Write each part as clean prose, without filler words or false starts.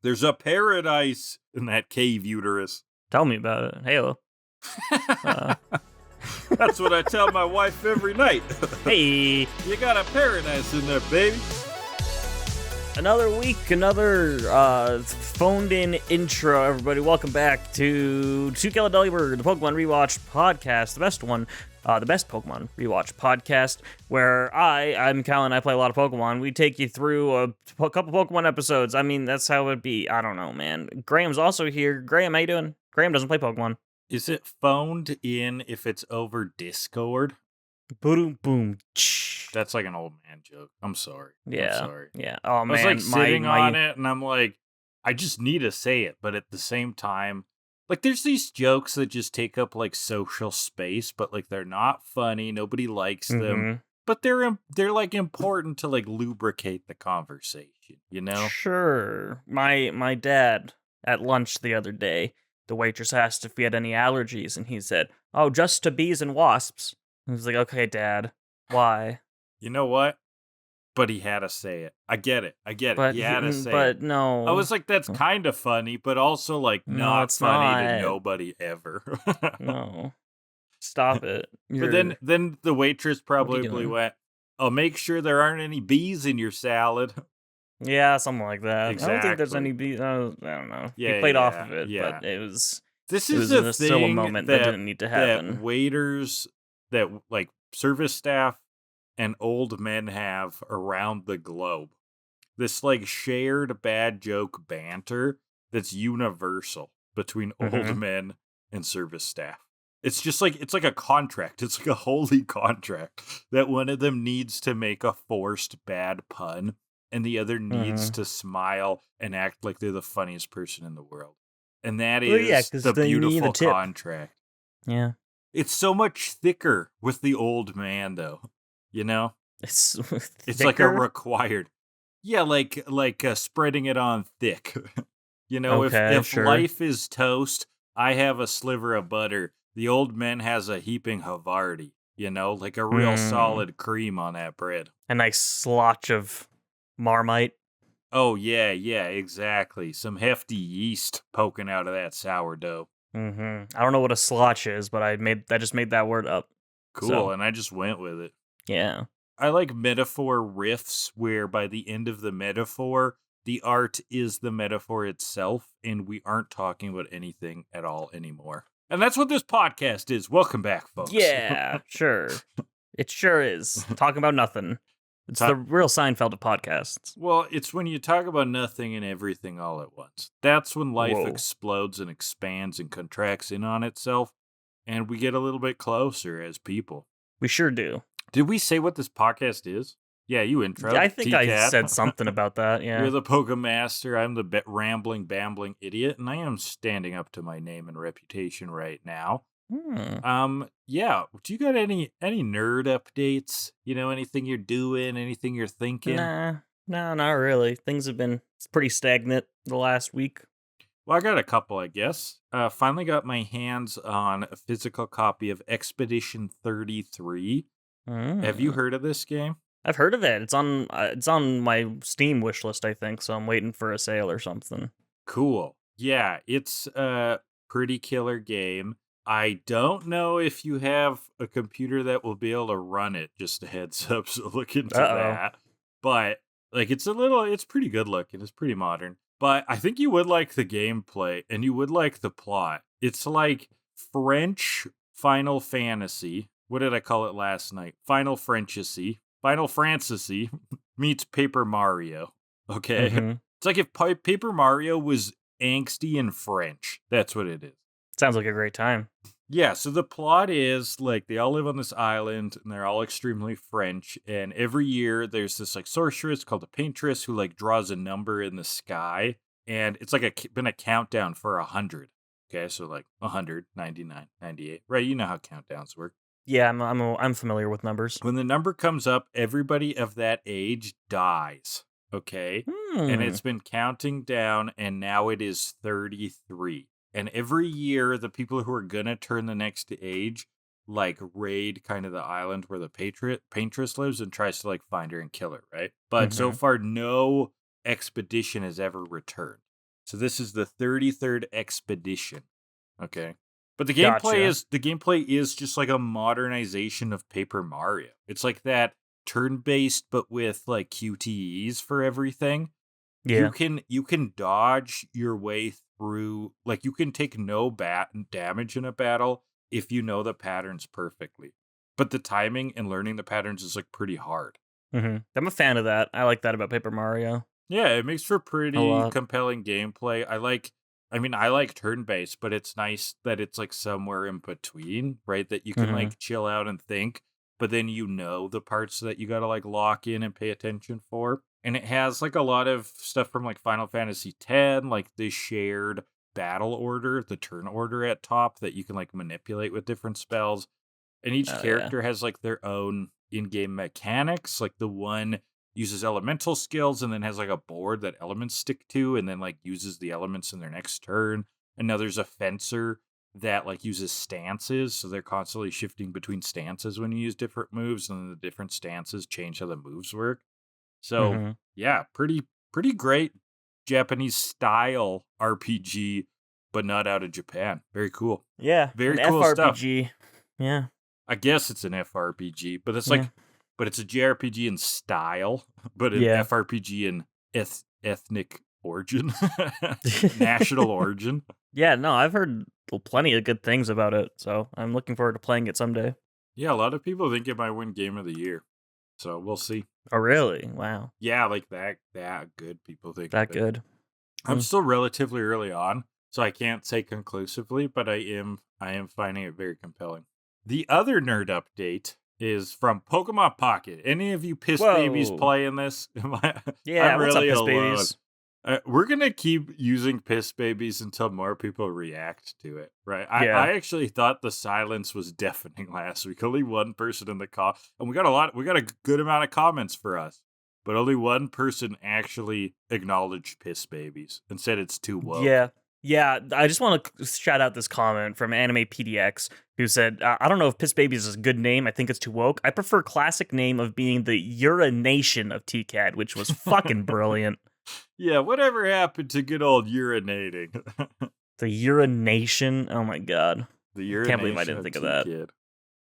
There's a paradise in that cave uterus. Tell me about it. Halo. That's what I tell my wife every night. Hey. You got a paradise in there, baby. Another week, another phoned-in intro, everybody. Welcome back to Kill A Delibird, the Pokemon Rewatch podcast, the best one, the best Pokemon Rewatch podcast, where I'm Kellan, I play a lot of Pokemon. We take you through a couple Pokemon episodes. I mean, that's how it'd be. I don't know, man. Graham's also here. Graham, how you doing? Graham doesn't play Pokemon. Is it phoned in if it's over Discord? Boom, boom. That's like an old man joke. I'm sorry. Yeah. I'm sorry. Yeah. Oh, man. I was like sitting on it, and I'm like, I just need to say it. But at the same time, like, there's these jokes that just take up like social space, but like they're not funny. Nobody likes them. But they're like important to like lubricate the conversation, you know? Sure. My dad at lunch the other day, the waitress asked if he had any allergies, and he said, "Oh, just to bees and wasps." I was like, "Okay, Dad, why?" You know what? But he had to say it. I get it. But He had to say it. But no. I was like, that's kind of funny, but also like not it's funny not. to nobody ever. No. Stop it. But then the waitress probably doing? went, "I'll make sure there aren't any bees in your salad." Yeah, something like that. Exactly. I don't think there's any bees. I don't know. Yeah, he played off yeah, of it, yeah. but it was. This It is was the still a thing moment that didn't need to happen. that waiters, that like service staff and old men have around the globe. This like shared bad joke banter that's universal between old men and service staff. It's just like, it's like a contract. It's like a holy contract that one of them needs to make a forced bad pun and the other needs to smile and act like they're the funniest person in the world. And that is the beautiful contract. Yeah. It's so much thicker with the old man, though. You know? It's like a required. Yeah, like spreading it on thick. You know, Okay, if sure. life is toast, I have a sliver of butter. The old man has a heaping Havarti. You know, like a real solid cream on that bread. A nice slotch of Marmite. Oh, yeah, exactly. Some hefty yeast poking out of that sourdough. I don't know what a slotch is, but I just made that word up. Cool, So. And I just went with it. Yeah. I like metaphor riffs where by the end of the metaphor, the art is the metaphor itself, and we aren't talking about anything at all anymore. And that's what this podcast is. Welcome back, folks. Yeah, sure. It sure is. Talking about nothing. It's the real Seinfeld of podcasts. Well, it's when you talk about nothing and everything all at once. That's when life explodes and expands and contracts in on itself, and we get a little bit closer as people. We sure do. Did we say what this podcast is? Yeah, you intro. Yeah, I think T-Cat. I said something about that, yeah. You're the Pokemaster, I'm the rambling, bambling idiot, and I am standing up to my name and reputation right now. Yeah, do you got any nerd updates? You know, anything you're doing, anything you're thinking? No, not really. Things have been pretty stagnant the last week. Well, I got a couple, I guess. Finally got my hands on a physical copy of Expedition 33. Have you heard of this game? I've heard of it. It's on my Steam wishlist, I think, so I'm waiting for a sale or something. Cool. Yeah, it's a pretty killer game. I don't know if you have a computer that will be able to run it, just a heads up, so look into that. But, like, it's pretty good looking. It's pretty modern. But I think you would like the gameplay, and you would like the plot. It's like French Final Fantasy. What did I call it last night? Final Fantasy meets Paper Mario. Okay? It's like if Paper Mario was angsty in French. That's what it is. Sounds like a great time. Yeah, so the plot is, like, they all live on this island, and they're all extremely French, and every year there's this, like, sorceress called a paintress who, like, draws a number in the sky, and it's, like, been a countdown for 100. Okay, so, like, 100, 99, 98, right? You know how countdowns work. Yeah, I'm familiar with numbers. When the number comes up, everybody of that age dies, okay? And it's been counting down, and now it is 33. And every year, the people who are gonna turn the next age, like, raid kind of the island where the paintress lives and tries to, like, find her and kill her, right? But so far, no expedition has ever returned. So this is the 33rd expedition. Okay. But the gameplay is just like a modernization of Paper Mario. It's like that turn-based, but with like QTEs for everything. Yeah. You can dodge your way through, like you can take no damage in a battle if you know the patterns perfectly. But the timing and learning the patterns is like pretty hard. I'm a fan of that. I like that about Paper Mario. Yeah, it makes for pretty compelling gameplay. I like turn-based, but it's nice that it's like somewhere in between, right? That you can like chill out and think, but then you know the parts that you gotta like lock in and pay attention for. And it has like a lot of stuff from like Final Fantasy X, like the shared battle order, the turn order at top that you can like manipulate with different spells. And each character has like their own in-game mechanics. Like the one uses elemental skills and then has like a board that elements stick to and then like uses the elements in their next turn. And now there's a fencer that like uses stances, so they're constantly shifting between stances when you use different moves, and then the different stances change how the moves work. So yeah, pretty great Japanese style RPG, but not out of Japan. Very cool. Yeah, very cool FRPG. Stuff. Yeah, I guess it's an FRPG, but it's like, but it's a JRPG in style, but an FRPG in ethnic origin, national origin. Yeah, no, I've heard plenty of good things about it, so I'm looking forward to playing it someday. Yeah, a lot of people think it might win Game of the Year, so we'll see. Oh, really? Wow. Yeah, like that good. People think that good. I'm still relatively early on, so I can't say conclusively, but I am finding it very compelling. The other nerd update is from Pokemon Pocket. Any of you piss babies playing this? Yeah, I'm what's really up, piss alone. babies? We're going to keep using piss babies until more people react to it, right? I actually thought the silence was deafening last week. Only one person in the call, and we got a good amount of comments for us, but only one person actually acknowledged piss babies and said it's too woke. Yeah, I just want to shout out this comment from Anime PDX, who said, I don't know if Piss Babies is a good name. I think it's too woke. I prefer classic name of being the urination of TCAD, which was fucking brilliant. Yeah, whatever happened to good old urinating? The urination? Oh my god. The urination. Can't believe I didn't think of that.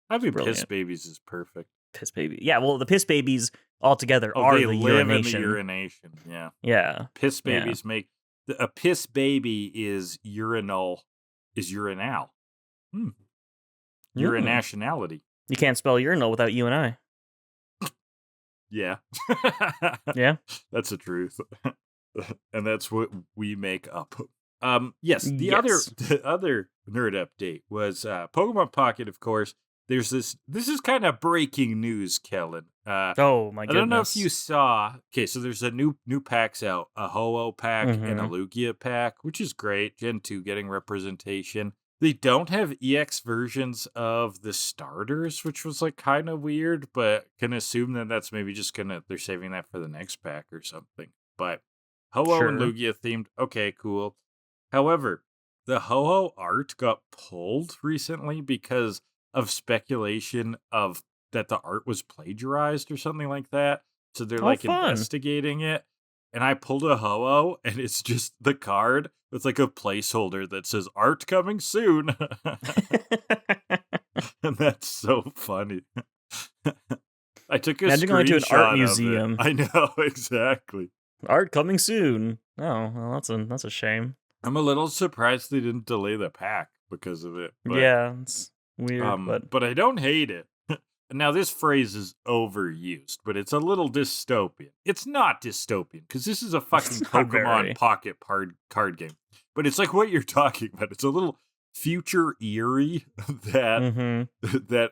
I mean, Piss Babies is perfect. Piss Baby. Yeah, well, the Piss Babies altogether are the urination. In the urination, yeah. Yeah. Piss Babies make... A piss baby is urinal. Urinationality. You can't spell urinal without you and I. Yeah. Yeah. That's the truth. And that's what we make up. Yes, the other nerd update was Pokemon Pocket, of course. There's this is kind of breaking news, Kellan. Oh my goodness. I don't know if you saw. Okay, so there's a new packs out, a Ho-Oh pack and a Lugia pack, which is great. Gen 2 getting representation. They don't have EX versions of the starters, which was like kind of weird, but can assume that that's maybe just they're saving that for the next pack or something. But Ho-Oh and Lugia themed, okay, cool. However, the Ho-Oh art got pulled recently because of speculation of that the art was plagiarized or something like that. So they're investigating it. And I pulled a Ho-Oh and it's just the card with like a placeholder that says art coming soon. And that's so funny. I took a screenshot going to an art of museum. It. I know, exactly. Art coming soon. Oh, well, that's a shame. I'm a little surprised they didn't delay the pack because of it. But, yeah, it's weird, but I don't hate it. Now, this phrase is overused, but it's a little dystopian. It's not dystopian, because this is a fucking Pokemon Pocket card game. But it's like what you're talking about. It's a little future eerie that that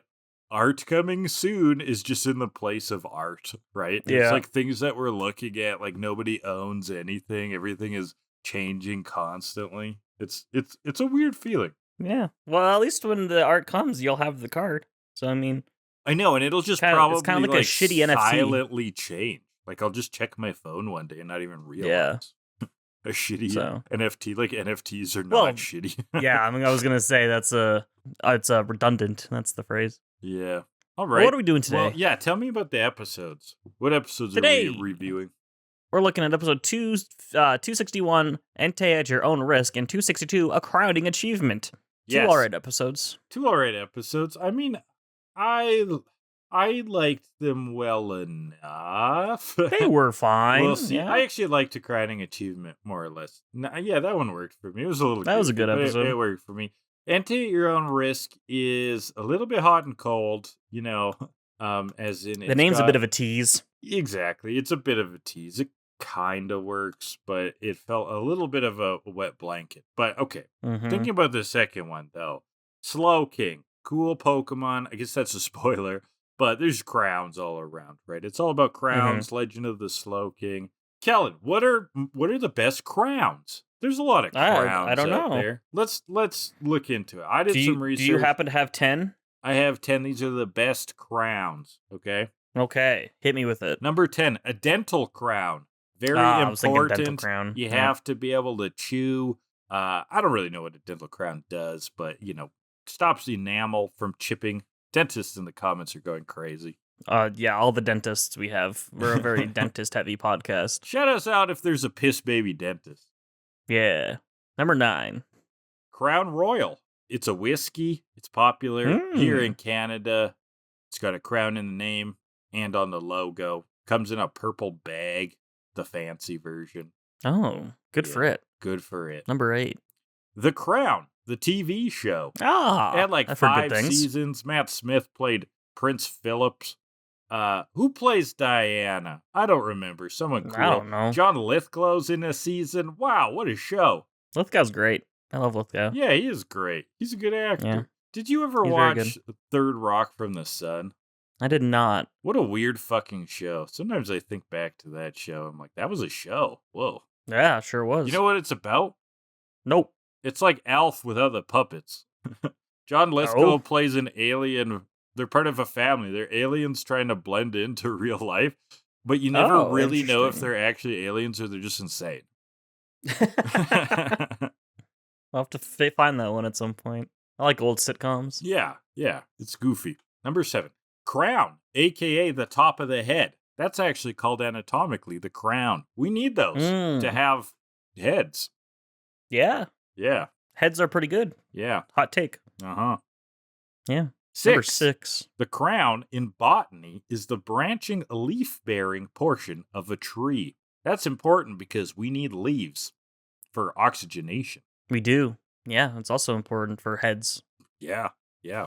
art coming soon is just in the place of art, right? Yeah. It's like things that we're looking at, like nobody owns anything. Everything is changing constantly. It's a weird feeling. Yeah. Well, at least when the art comes, you'll have the card. So, I mean... I know, and it'll just probably it's kind of like a shitty NFT. Silently change. Like, I'll just check my phone one day and not even realize. Yeah. A shitty NFT. Like, NFTs are not shitty. Yeah, I mean, I was going to say it's redundant. That's the phrase. Yeah. All right. Well, what are we doing today? Well, yeah, tell me about the episodes. What episodes are we reviewing? we're looking at episode 261, Entei at Your Own Risk, and 262, A Crowning Achievement. Yes. 2 alright episodes. 2 alright episodes. I mean, I liked them well enough. They were fine. We'll see. Yeah. I actually liked A Crowning Achievement, more or less. Yeah, that one worked for me. It was a little That was a good but episode. It worked for me. Entei at Your Own Risk is a little bit hot and cold, as in... The name's a bit of a tease. Exactly. It's a bit of a tease. It kind of works, but it felt a little bit of a wet blanket. But okay. Thinking about the second one, though. Slow King. Cool Pokemon. I guess that's a spoiler, but there's crowns all around, right? It's all about crowns, Legend of the Slow King. Kellan, what are the best crowns? There's a lot of crowns I don't out know. there. Let's look into it. I did some research. Do you happen to have 10? I have 10. These are the best crowns, okay? Okay, hit me with it. Number 10, a dental crown. Very I was thinking dental important. crown. You have to be able to chew. I don't really know what a dental crown does, but, stops the enamel from chipping. Dentists in the comments are going crazy. Yeah, all the dentists we have. We're a very dentist-heavy podcast. Shout us out if there's a piss baby dentist. Yeah. Number 9. Crown Royal. It's a whiskey. It's popular here in Canada. It's got a crown in the name and on the logo. Comes in a purple bag, the fancy version. Oh, good for it. Good for it. Number 8. The Crown, the TV show. It had I've heard 5 good things. seasons. Matt Smith played Prince Phillips. Who plays Diana? I don't remember. Someone cool. I don't know. John Lithgow's in a season. Wow, what a show. Lithgow's great. I love Lithgow. Yeah, he is great. He's a good actor. Yeah. Did you ever He's very watch Third Rock from the Sun? I did not. What a weird fucking show. Sometimes I think back to that show. I'm like, that was a show. Whoa. Yeah, sure was. You know what it's about? Nope. It's like Alf with other puppets. John Lithgow plays an alien. They're part of a family. They're aliens trying to blend into real life, but you never really know if they're actually aliens or they're just insane. I'll have to find that one at some point. I like old sitcoms. Yeah, it's goofy. Number 7, crown, aka the top of the head. That's actually called anatomically the crown. We need those to have heads. Yeah. Yeah. Heads are pretty good. Yeah. Hot take. Uh-huh. Yeah. 6. Number 6. The crown in botany is the branching leaf-bearing portion of a tree. That's important because we need leaves for oxygenation. We do. Yeah, it's also important for heads. Yeah,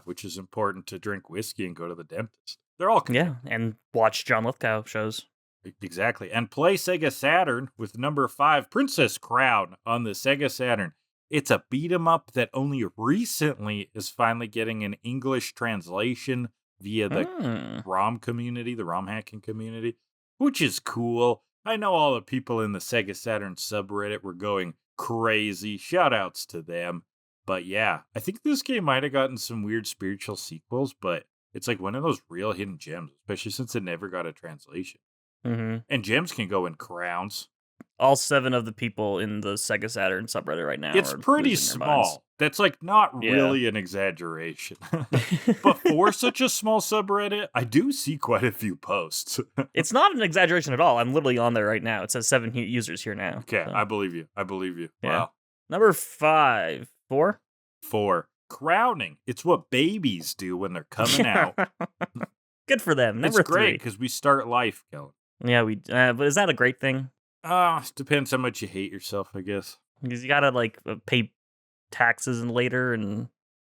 which is important to drink whiskey and go to the dentist. They're all connected. Yeah, and watch John Lithgow shows. Exactly. And play Sega Saturn with number 5, Princess Crown on the Sega Saturn. It's a beat-em-up that only recently is finally getting an English translation via the ROM community, the ROM hacking community, which is cool. I know all the people in the Sega Saturn subreddit were going crazy. Shoutouts to them. But yeah, I think this game might have gotten some weird spiritual sequels, but it's like one of those real hidden gems, especially since it never got a translation. And gems can go in crowns. All 7 of the people in the Sega Saturn subreddit right now. It's pretty small. That's like not really an exaggeration. But for such a small subreddit, I do see quite a few posts. It's not an exaggeration at all. I'm literally on there right now. It says 7 users here now. Okay, so. I believe you. Yeah. Wow. Number 5. 4? 4. Crowning. It's what babies do when they're coming out. Good for them. Number It's great 3. because we start life, Kellan. Yeah, but is that a great thing? Depends how much you hate yourself, I guess. Because you gotta pay taxes and later and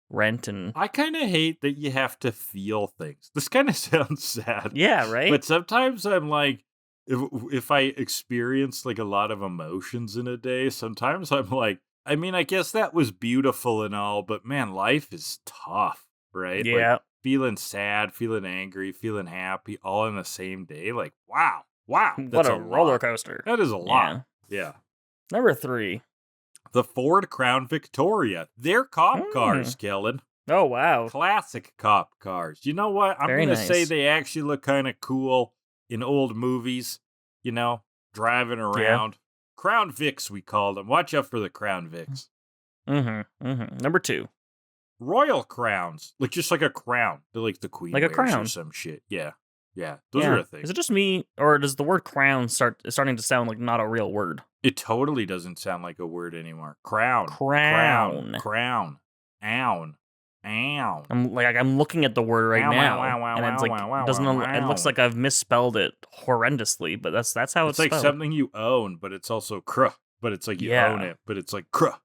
rent and. I kind of hate that you have to feel things. This kind of sounds sad. Yeah, right. But sometimes I'm like, if I experience like a lot of emotions in a day, sometimes I'm like, I mean, I guess that was beautiful and all, but man, life is tough, right? Yeah. Like, feeling sad, feeling angry, feeling happy, all in the same day. Like, wow. What a roller coaster. That is a lot. Yeah. Number 3. The Ford Crown Victoria. They're cop cars, Kellan. Oh, wow. Classic cop cars. You know what? I'm going to say they actually look kind of cool in old movies, driving around. Yeah. Crown Vics, we call them. Watch out for the Crown Vics. Number 2. Royal crowns. Just like a crown. They're like the queen like a crown or some shit. Yeah. Yeah, those are a thing. Is it just me, or does the word crown starting to sound like not a real word? It totally doesn't sound like a word anymore. Crown. Crown. Own. Ow. I'm looking at the word right now, and it's like it doesn't. It looks like I've misspelled it horrendously, but that's how it's like spelled. something you own, but it's also cruh. But it's like you own it, but it's like cruh.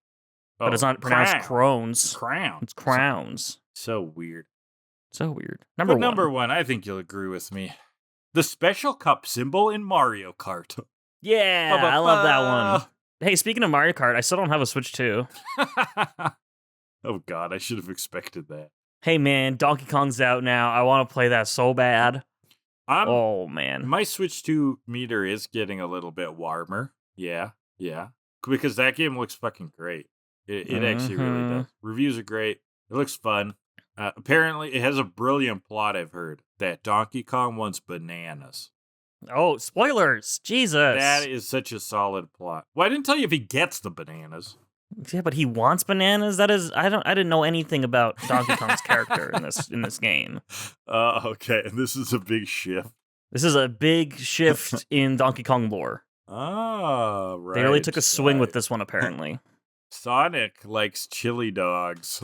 But it's not pronounced crones. Crown. It's crowns. So weird. So weird. Number one, I think you'll agree with me. The special cup symbol in Mario Kart. Yeah, I love that one. Hey, speaking of Mario Kart, I still don't have a Switch 2. Oh god, I should have expected that. Hey man, Donkey Kong's out now. I want to play that so bad. Oh man. My Switch 2 meter is getting a little bit warmer. Yeah. Because that game looks fucking great. It actually really does. Reviews are great. It looks fun. Apparently, it has a brilliant plot, I've heard, that Donkey Kong wants bananas. Oh, spoilers! Jesus! That is such a solid plot. Well, I didn't tell you if he gets the bananas. Yeah, but he wants bananas? I didn't know anything about Donkey Kong's character in this game. Okay, and this is a big shift. This is a big shift in Donkey Kong lore. Oh, right. They really took a swing with this one, apparently. Sonic likes chili dogs.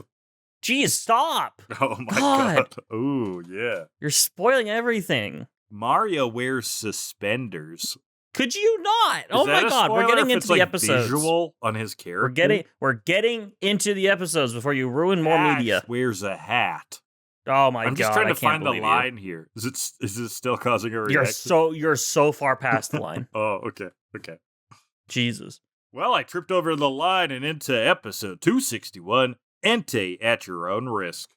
Jeez, stop! Oh my god. Ooh, yeah. You're spoiling everything. Mario wears suspenders. Could you not? Oh my god, we're getting into the episodes. Visual on his character. We're getting into the episodes before you ruin more media. Wears a hat. Oh my god! I'm just trying to find the line here. Is it still causing a reaction? You're so far past the line. Oh, okay. Jesus. Well, I tripped over the line and into episode 261. Entei at your own risk.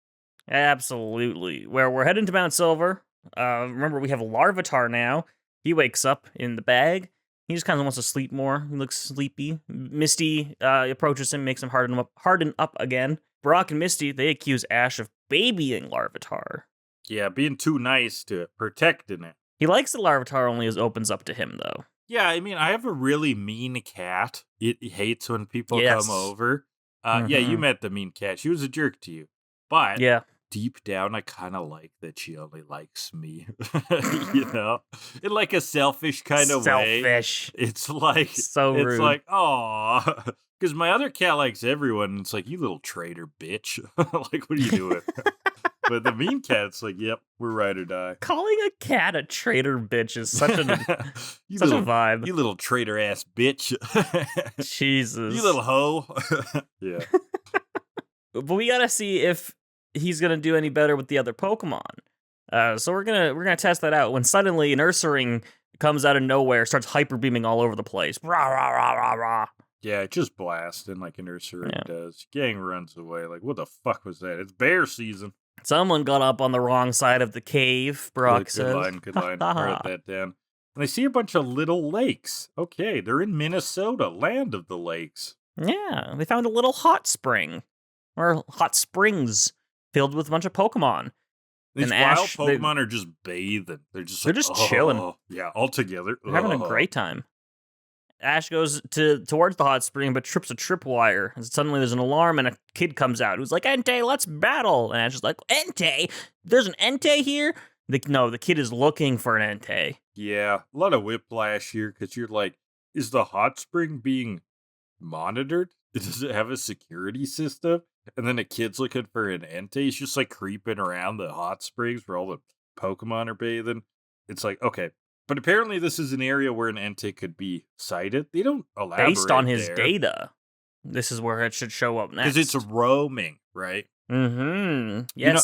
Absolutely. Where we're heading to Mount Silver. Remember, we have Larvitar now. He wakes up in the bag. He just kind of wants to sleep more. He looks sleepy. Misty approaches him, makes him harden up again. Brock and Misty, they accuse Ash of babying Larvitar. Yeah, being too nice to it, protecting it. He likes the Larvitar only as opens up to him, though. Yeah, I mean, I have a really mean cat. It hates when people come over. Yeah, you met the mean cat. She was a jerk to you. But deep down, I kind of like that she only likes me. You know? In like a selfish kind of way. Selfish. It's like, so rude. It's like, aw. Because my other cat likes everyone. And it's like, you little traitor bitch. Like, what are you doing? But the mean cat's like, yep, we're ride or die. Calling a cat a traitor bitch is such a vibe. You little traitor ass bitch. Jesus. You little hoe. Yeah. But we gotta see if he's gonna do any better with the other Pokemon. So we're gonna test that out when suddenly an Ursaring comes out of nowhere, starts hyper beaming all over the place. Rah rah rah rah rah. Yeah, it just blasting like an Ursaring does. Gang runs away. Like, what the fuck was that? It's bear season. Someone got up on the wrong side of the cave, Brock says. Good line. Write that down. And I see a bunch of little lakes. Okay, they're in Minnesota, land of the lakes. Yeah, they found a little hot spring. Or hot springs filled with a bunch of Pokemon. These wild Pokemon are just bathing. They're just chilling. Yeah, all together. They're having a great time. Ash goes towards the hot spring, but trips a tripwire. And suddenly there's an alarm, and a kid comes out who's like, Entei, let's battle. And Ash is like, Entei? There's an Entei here? No, the kid is looking for an Entei. Yeah, a lot of whiplash here, because you're like, is the hot spring being monitored? Does it have a security system? And then a kid's looking for an Entei. He's just like creeping around the hot springs where all the Pokemon are bathing. It's like, okay. But apparently this is an area where an Entei could be sighted. They don't elaborate based on his data. This is where it should show up next. Because it's roaming, right? Mm-hmm. Yes. You know,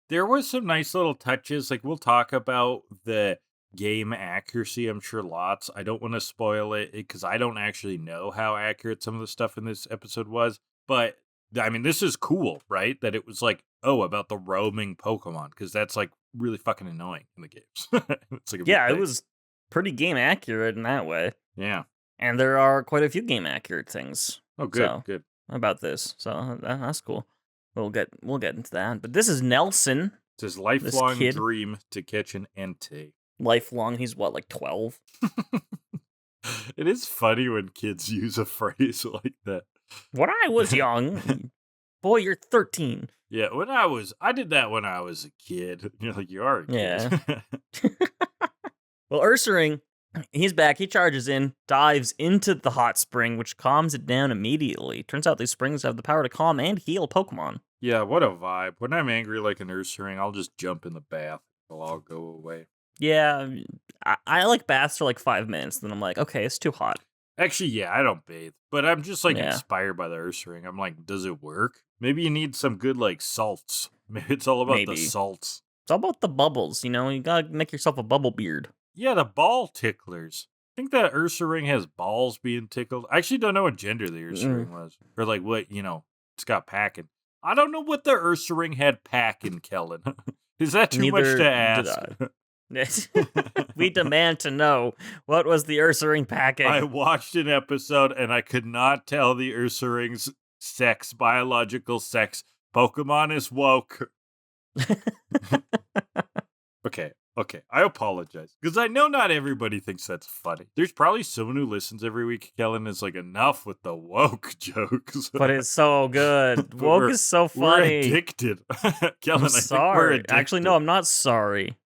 there was some nice little touches. Like, we'll talk about the game accuracy, I'm sure lots. I don't want to spoil it because I don't actually know how accurate some of the stuff in this episode was. But, I mean, this is cool, right? That it was like, about the roaming Pokemon. Because that's like really fucking annoying in the games. It's like it was pretty game accurate in that way. Yeah. And there are quite a few game accurate things. Oh, good. About this. So that's cool. We'll get into that. But this is Nelson. It's his lifelong dream to catch an Entei. Lifelong, he's what, like 12? It is funny when kids use a phrase like that. When I was young. Boy, you're 13. Yeah, I did that when I was a kid. You're like, you are a kid. Yeah. Well, Ursaring, he's back. He charges in, dives into the hot spring, which calms it down immediately. Turns out these springs have the power to calm and heal Pokemon. Yeah, what a vibe. When I'm angry like an Ursaring, I'll just jump in the bath. It'll all go away. Yeah, I like baths for like 5 minutes, then I'm like, okay, it's too hot. Actually, yeah, I don't bathe, but I'm just like Yeah. inspired by the Ursaring. I'm like, does it work? Maybe you need some good like salts. Maybe it's all about the salts. It's all about the bubbles, you know? You gotta make yourself a bubble beard. Yeah, the ball ticklers. I think that Ursaring has balls being tickled. I actually don't know what gender the Ursaring was. Or like what, it's got packing. I don't know what the Ursaring had packing, Kellan. Is that too much to ask? We demand to know, what was the Ursaring packing? I watched an episode and I could not tell the Ursaring's biological sex. Pokemon is woke. Okay, I apologize. Because I know not everybody thinks that's funny. There's probably someone who listens every week, Kellan, is like, enough with the woke jokes. But it's so good. Woke is so funny. We're addicted. Kellan, I'm sorry. We're addicted. Actually, no, I'm not sorry.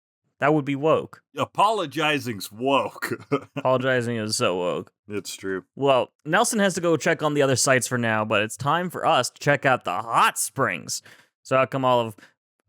That would be woke. Apologizing's woke. Apologizing is so woke. It's true. Well, Nelson has to go check on the other sites for now, but it's time for us to check out the hot springs. So out come all of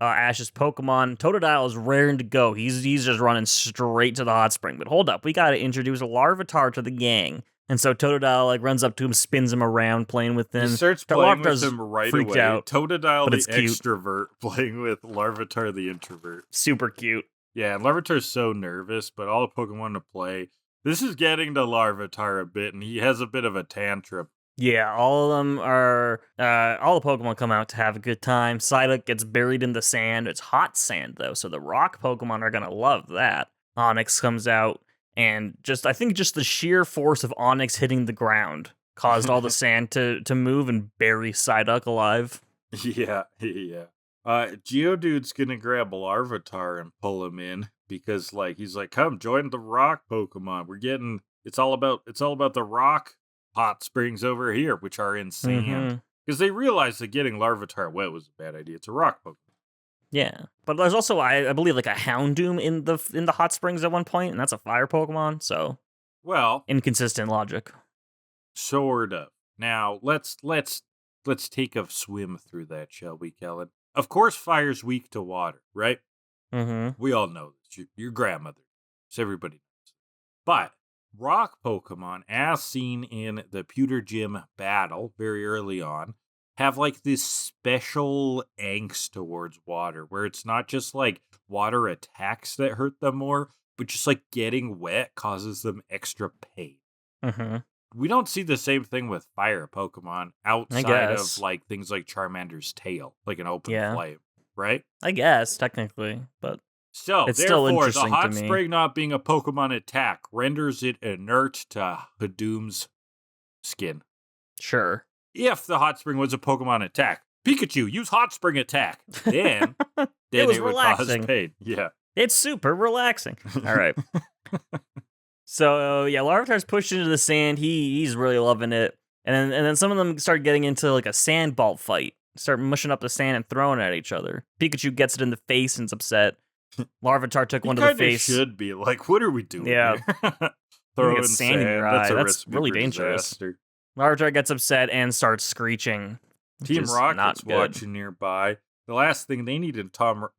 Ash's Pokemon. Totodile is raring to go. He's just running straight to the hot spring. But hold up, we gotta introduce a Larvitar to the gang. And so Totodile runs up to him, spins him around, playing with him. He starts playing with him right away. Out, Totodile the extrovert playing with Larvitar the introvert. Super cute. Yeah, and Larvitar's so nervous, but all the Pokemon to play. This is getting to Larvitar a bit, and he has a bit of a tantrum. Yeah, all of them are, all the Pokemon come out to have a good time. Psyduck gets buried in the sand. It's hot sand, though, so the rock Pokemon are gonna love that. Onix comes out, and I think the sheer force of Onix hitting the ground caused all the sand to move and bury Psyduck alive. Yeah. Geodude's gonna grab Larvitar and pull him in, because, he's like, come, join the rock Pokemon. It's all about the rock hot springs over here, which are in sand. Because they realized that getting Larvitar wet was a bad idea. It's a rock Pokemon. Yeah, but there's also, I believe, a Houndoom in the hot springs at one point, and that's a fire Pokemon. So, well, inconsistent logic. Sort of. Now let's take a swim through that, shall we, Kellan? Of course, fire's weak to water, right? We all know this. Your grandmother. So everybody knows. But rock Pokemon, as seen in the Pewter Gym battle very early on, have this special angst towards water, where it's not just water attacks that hurt them more, but just getting wet causes them extra pain. We don't see the same thing with fire Pokemon outside of things like Charmander's tail, like an open flame, right? I guess, technically, but so it's therefore, still interesting the hot to me. spring not being a Pokemon attack renders it inert to Hadoom's skin. Sure. If the hot spring was a Pokemon attack, Pikachu, use hot spring attack. Then it would cause pain. Yeah. It's super relaxing. All right. So, Larvitar's pushed into the sand. He's really loving it. And then some of them start getting into a sand ball fight. Start mushing up the sand and throwing at each other. Pikachu gets it in the face and is upset. Larvitar took one to the face. Should be what are we doing? Yeah. Throwing sand in your eye. That's really dangerous. Disaster. Larvitar gets upset and starts screeching. Team Rocket's watching nearby. The last thing they need in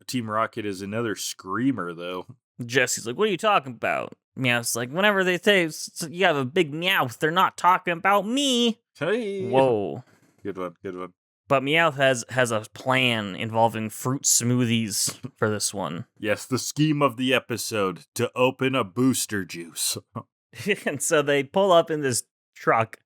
Team Rocket is another screamer, though. Jesse's like, what are you talking about? Meowth's like, whenever they say you have a big Meowth, they're not talking about me. Hey. Whoa. Good one. But Meowth has a plan involving fruit smoothies for this one. Yes, the scheme of the episode, to open a booster juice. And so they pull up in this truck,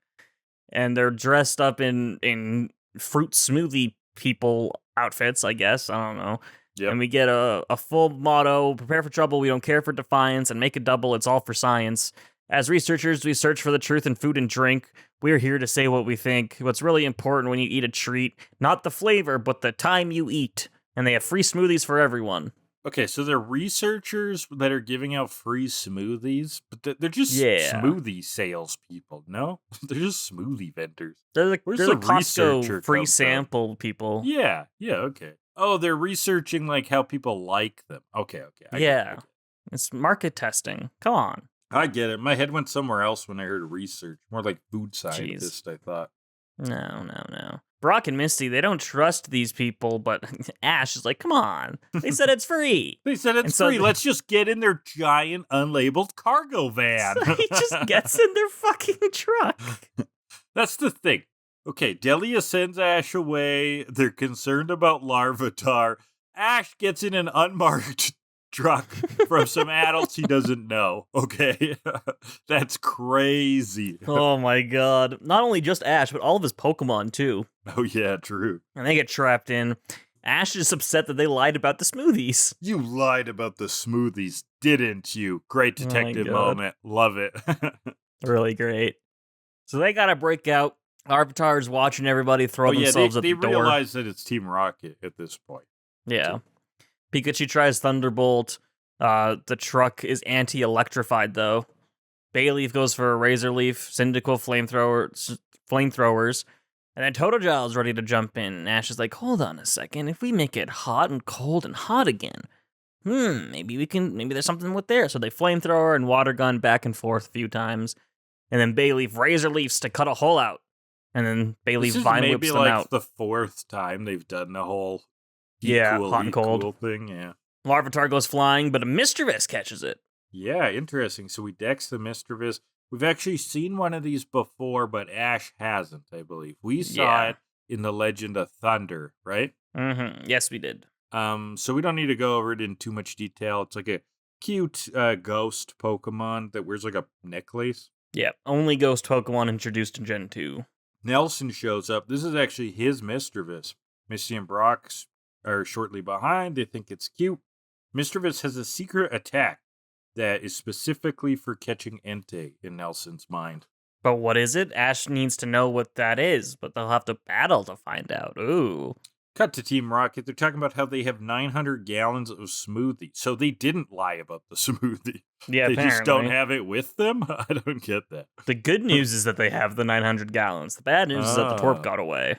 and they're dressed up in fruit smoothie people outfits, I guess. I don't know. Yep. And we get a full motto: prepare for trouble, we don't care for defiance, and make a double, it's all for science. As researchers, we search for the truth in food and drink. We're here to say what we think. What's really important when you eat a treat, not the flavor, but the time you eat. And they have free smoothies for everyone. Okay, so they're researchers that are giving out free smoothies, but they're just Yeah. smoothie salespeople, no? They're just smoothie vendors. They're Where's the the Costco researcher free come from? sample people. Yeah, okay. Oh, they're researching, like, how people like them. Okay. I get it. It's market testing. Come on. I get it. My head went somewhere else when I heard research. More like food scientist, I thought. No. Brock and Misty, they don't trust these people, but Ash is like, come on. They said it's free. They said it's free. Let's just get in their giant unlabeled cargo van. So he just gets in their fucking truck. That's the thing. Okay, Delia sends Ash away. They're concerned about Larvitar. Ash gets in an unmarked truck from some adults he doesn't know. Okay, that's crazy. Oh my god. Not only just Ash, but all of his Pokemon too. Oh yeah, true. And they get trapped in. Ash is upset that they lied about the smoothies. You lied about the smoothies, didn't you? Great detective moment. Love it. Really great. So they gotta break out. Larvitar's watching everybody throw themselves at the door. They realize that it's Team Rocket at this point. Yeah. Pikachu tries Thunderbolt. The truck is anti-electrified, though. Bayleaf goes for a Razor Leaf, Cyndaquil flamethrowers, and then Totodile's ready to jump in. Ash is like, hold on a second. If we make it hot and cold and hot again, maybe there's something with there. So they flamethrower and water gun back and forth a few times, and then Bayleaf Razor Leafs to cut a hole out, and then Bayleaf Vine Whips them out. This is maybe the fourth time they've done the whole hot and cold thing, yeah. Larvitar goes flying, but a Mischievous catches it. Yeah, interesting. So we dex the Mischievous. We've actually seen one of these before, but Ash hasn't, I believe. We saw it in the Legend of Thunder, right? Mm-hmm. Yes, we did. So we don't need to go over it in too much detail. It's like a cute ghost Pokemon that wears like a necklace. Yeah, only ghost Pokemon introduced in Gen 2. Nelson shows up. This is actually his Mischievous. Misty and Brock are shortly behind. They think it's cute. Mischievous has a secret attack that is specifically for catching Entei in Nelson's mind. But what is it? Ash needs to know what that is, but they'll have to battle to find out. Ooh. Cut to Team Rocket. They're talking about how they have 900 gallons of smoothie. So they didn't lie about the smoothie. Yeah, they apparently just don't have it with them? I don't get that. The good news is that they have the 900 gallons. The bad news is that the twerp got away.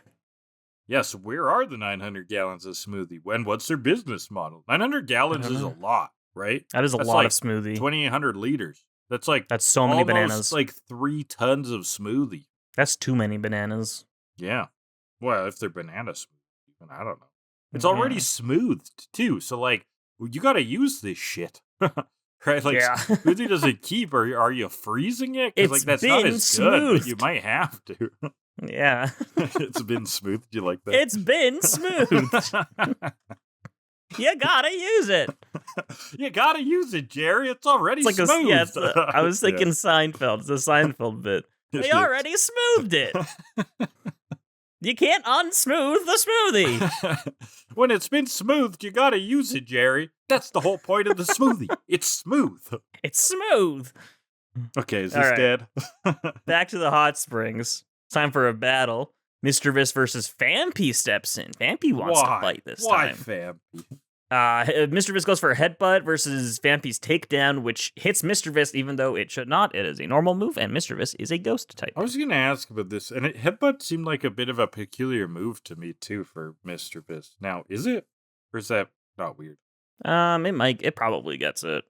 Yes, where are the 900 gallons of smoothie? And what's their business model? 900 gallons is a lot, right? That is a lot of smoothie. 2,800 liters. That's so many bananas. Like 3 tons of smoothie. That's too many bananas. Yeah. Well, if they're banana smoothie, I don't know. It's already smoothed too, so like you got to use this shit. Right? Like smoothie doesn't keep. Are you freezing it? It's like that's been not as smoothed. good, but you might have to. Yeah. It's been smooth. Do you like that? It's been smooth. You gotta use it. You gotta use it, Jerry. It's already smooth. I was thinking Seinfeld. It's a Seinfeld bit. They already smoothed it. You can't unsmooth the smoothie. When it's been smoothed, you gotta use it, Jerry. That's the whole point of the smoothie. It's smooth. It's smooth. Okay, is this dead? Back to the hot springs. Time for a battle. Mischievous versus Phanpy steps in. Phanpy wants to fight this time. Why Phanpy? Mischievous goes for a headbutt versus Phanpy's takedown, which hits Mischievous even though it should not. It is a normal move, and Mischievous is a ghost type. I was going to ask about this, and headbutt seemed like a bit of a peculiar move to me, too, for Mischievous. Now, is it? Or is that not weird? It probably gets it.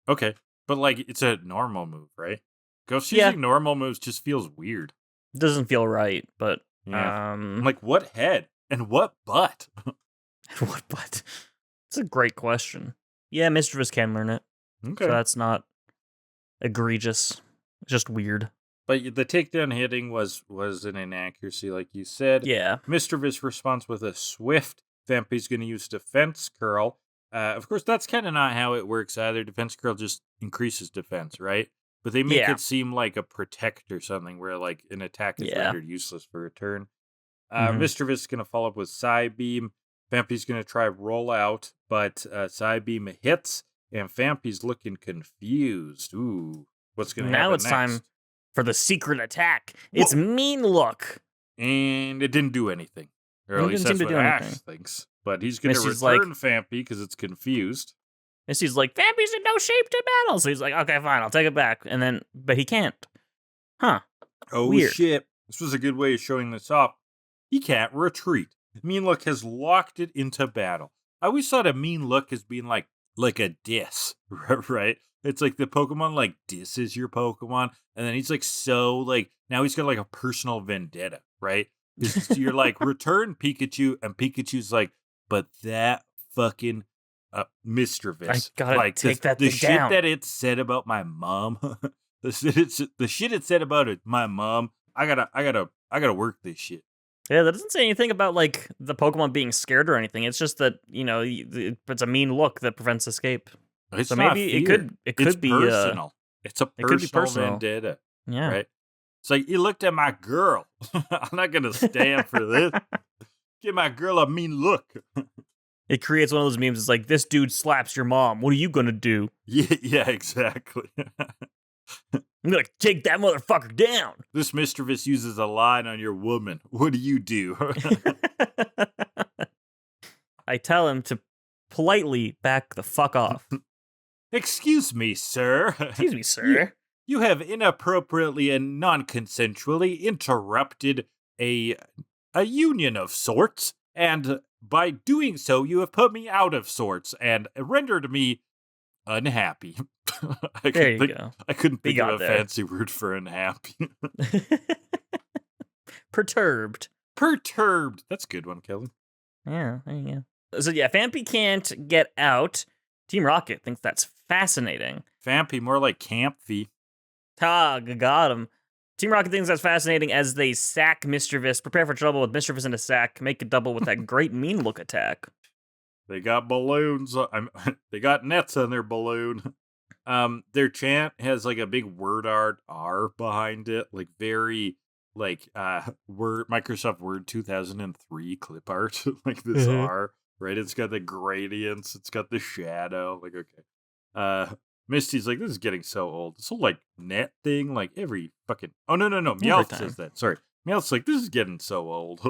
Okay, but like, it's a normal move, right? Ghost using normal moves just feels weird. Doesn't feel right, but like what head and what butt? What butt? It's a great question. Yeah, Mischievous can learn it. Okay, so that's not egregious. It's just weird. But the takedown hitting was an inaccuracy, like you said. Yeah. Mischievous responds with a swift. Phanpy's going to use Defense Curl. Of course, that's kind of not how it works either. Defense Curl just increases defense, right? But they make it seem like a protect or something where like an attack is rendered useless for a turn. Mischievous is going to follow up with Psybeam. Phanpy's going to try roll out, but Psybeam hits, and Phanpy's looking confused. Ooh, what's going to happen next? Now it's time for the secret attack. It's Mean Look. And it didn't do anything. Or at least that's what Ash thinks. But he's going to Misty's return Phanpy because it's confused. Misty's like, Phanpy's in no shape to battle. So he's like, okay, fine, I'll take it back. But he can't. Huh. Oh, Weird. shit. This was a good way of showing this off. He can't retreat. Mean Look has locked it into battle. I always thought a Mean Look as being like a diss, right? It's like the Pokemon like disses your Pokemon, and then he's like now he's got like a personal vendetta, right? You're like, return Pikachu, and Pikachu's like, but that fucking Mischievous. I gotta like take that the thing shit down. that it said about my mom. the shit it said about my mom. I gotta work this shit. Yeah, that doesn't say anything about like the Pokemon being scared or anything. It's just that it's a Mean Look that prevents escape. It's so not maybe fear. it could be personal. It's a it could be personal personal. vendetta. Yeah. Right? It's like, you looked at my girl. I'm not gonna stand for this. Give my girl a mean look. It creates one of those memes. It's like, this dude slaps your mom. What are you gonna do? Yeah, exactly. I'm gonna take that motherfucker down. This Mischievous uses a line on your woman. What do you do? I tell him to politely back the fuck off. Excuse me, sir. Excuse me, sir. You have inappropriately and non-consensually interrupted a union of sorts, and by doing so, you have put me out of sorts and rendered me unhappy. There you go. I couldn't think of a there. fancy word for unhappy. Perturbed. Perturbed. That's a good one, Kellan. Yeah, there you go. So yeah, Phanpy can't get out. Team Rocket thinks that's fascinating. Phanpy, more like Campy. Got him. Team Rocket thinks that's fascinating as they sack Mischievous, prepare for trouble with Mischievous in a sack, make a double with that great Mean Look attack. They got balloons. They got nets on their balloon. Their chant has like a big word art R behind it, like very like Microsoft Word 2003 clip art, like this R, right? It's got the gradients, it's got the shadow. Like, okay. Misty's like, this is getting so old. This whole like net thing, like every fucking no. Meowth says that. Sorry. Meowth's like, this is getting so old.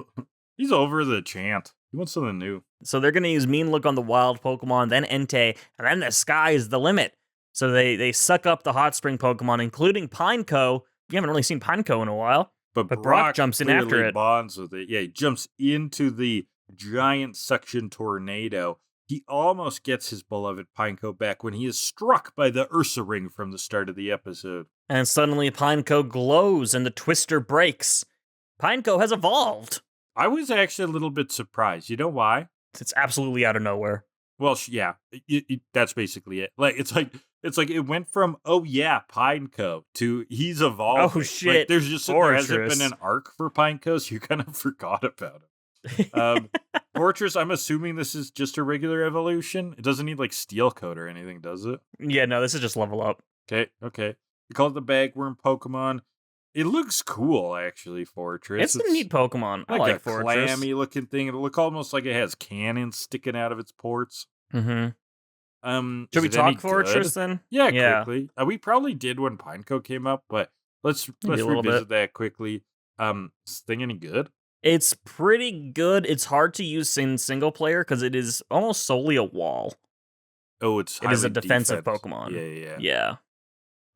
He's over the chant. He wants something new. So they're gonna use Mean Look on the wild Pokemon, then Entei, and then the sky is the limit. So they suck up the hot spring Pokemon, including Pineco. You haven't really seen Pineco in a while. But Brock jumps in after it. Bonds with it. Yeah, he jumps into the giant suction tornado. He almost gets his beloved Pineco back when he is struck by the Ursa Ring from the start of the episode. And suddenly Pineco glows and the twister breaks. Pineco has evolved. I was actually a little bit surprised. You know why? It's absolutely out of nowhere. Well, yeah, that's basically it. Like it's like it went from Pineco to he's evolved. Oh shit! Like, there hasn't been an arc for Pineco, so you kind of forgot about it. Fortress, I'm assuming this is just a regular evolution. It doesn't need like steel coat or anything, does it? Yeah, no, this is just level up. Okay. We call it the Bagworm Pokemon. It looks cool, actually, Fortress. It's a neat Pokemon. I like Fortress. Like a clammy looking thing. It'll look almost like it has cannons sticking out of its ports. Mm-hmm. Should we talk Fortress then? Yeah, quickly. We probably did when Pineco came up, but let's revisit that quickly. Is this thing any good? It's pretty good. It's hard to use in single player because it is almost solely a wall. Oh, it is a defensive Pokemon. Yeah.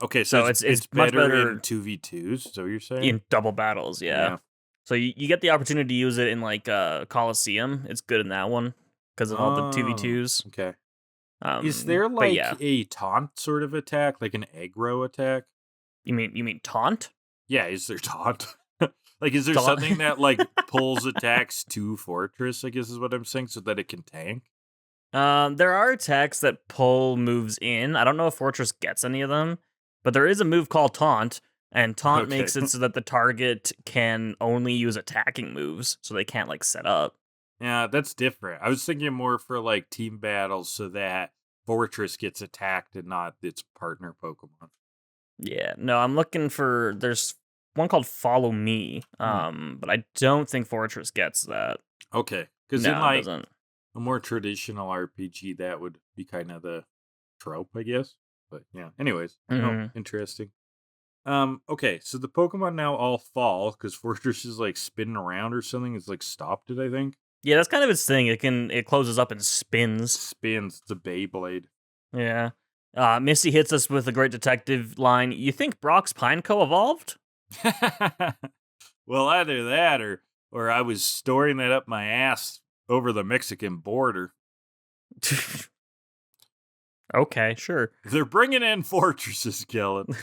Okay, so it's much better in 2v2s, is that what you're saying? In double battles, yeah. So you get the opportunity to use it in like Coliseum. It's good in that one because of all the 2v2s. Okay. Is there like a taunt sort of attack, like an aggro attack? You mean taunt? Yeah, is there taunt? Like, is there something that like pulls attacks to Fortress, I guess is what I'm saying, so that it can tank? There are attacks that pull moves in. I don't know if Fortress gets any of them, but there is a move called Taunt, and Taunt makes it so that the target can only use attacking moves, so they can't like set up. Yeah, that's different. I was thinking more for like team battles so that Fortress gets attacked and not its partner Pokemon. Yeah, no, I'm looking for, there's one called Follow Me, but I don't think Fortress gets that. Okay, because in like a more traditional RPG, that would be kind of the trope, I guess. But yeah, anyways, interesting. Okay, so the Pokemon now all fall because Fortress is like spinning around or something. It's like stopped it, I think. Yeah, that's kind of its thing. It closes up and spins. Spins. It's a Beyblade. Yeah. Misty hits us with a great detective line. You think Brock's Pineco evolved? Well, either that or I was storing that up my ass over the Mexican border. Okay, sure. They're bringing in fortresses, Kellan.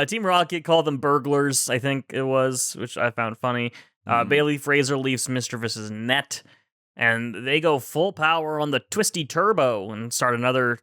Team Rocket called them burglars, I think it was, which I found funny. Bailey Fraser leaves Mischievous' net, and they go full power on the Twisty Turbo and start another,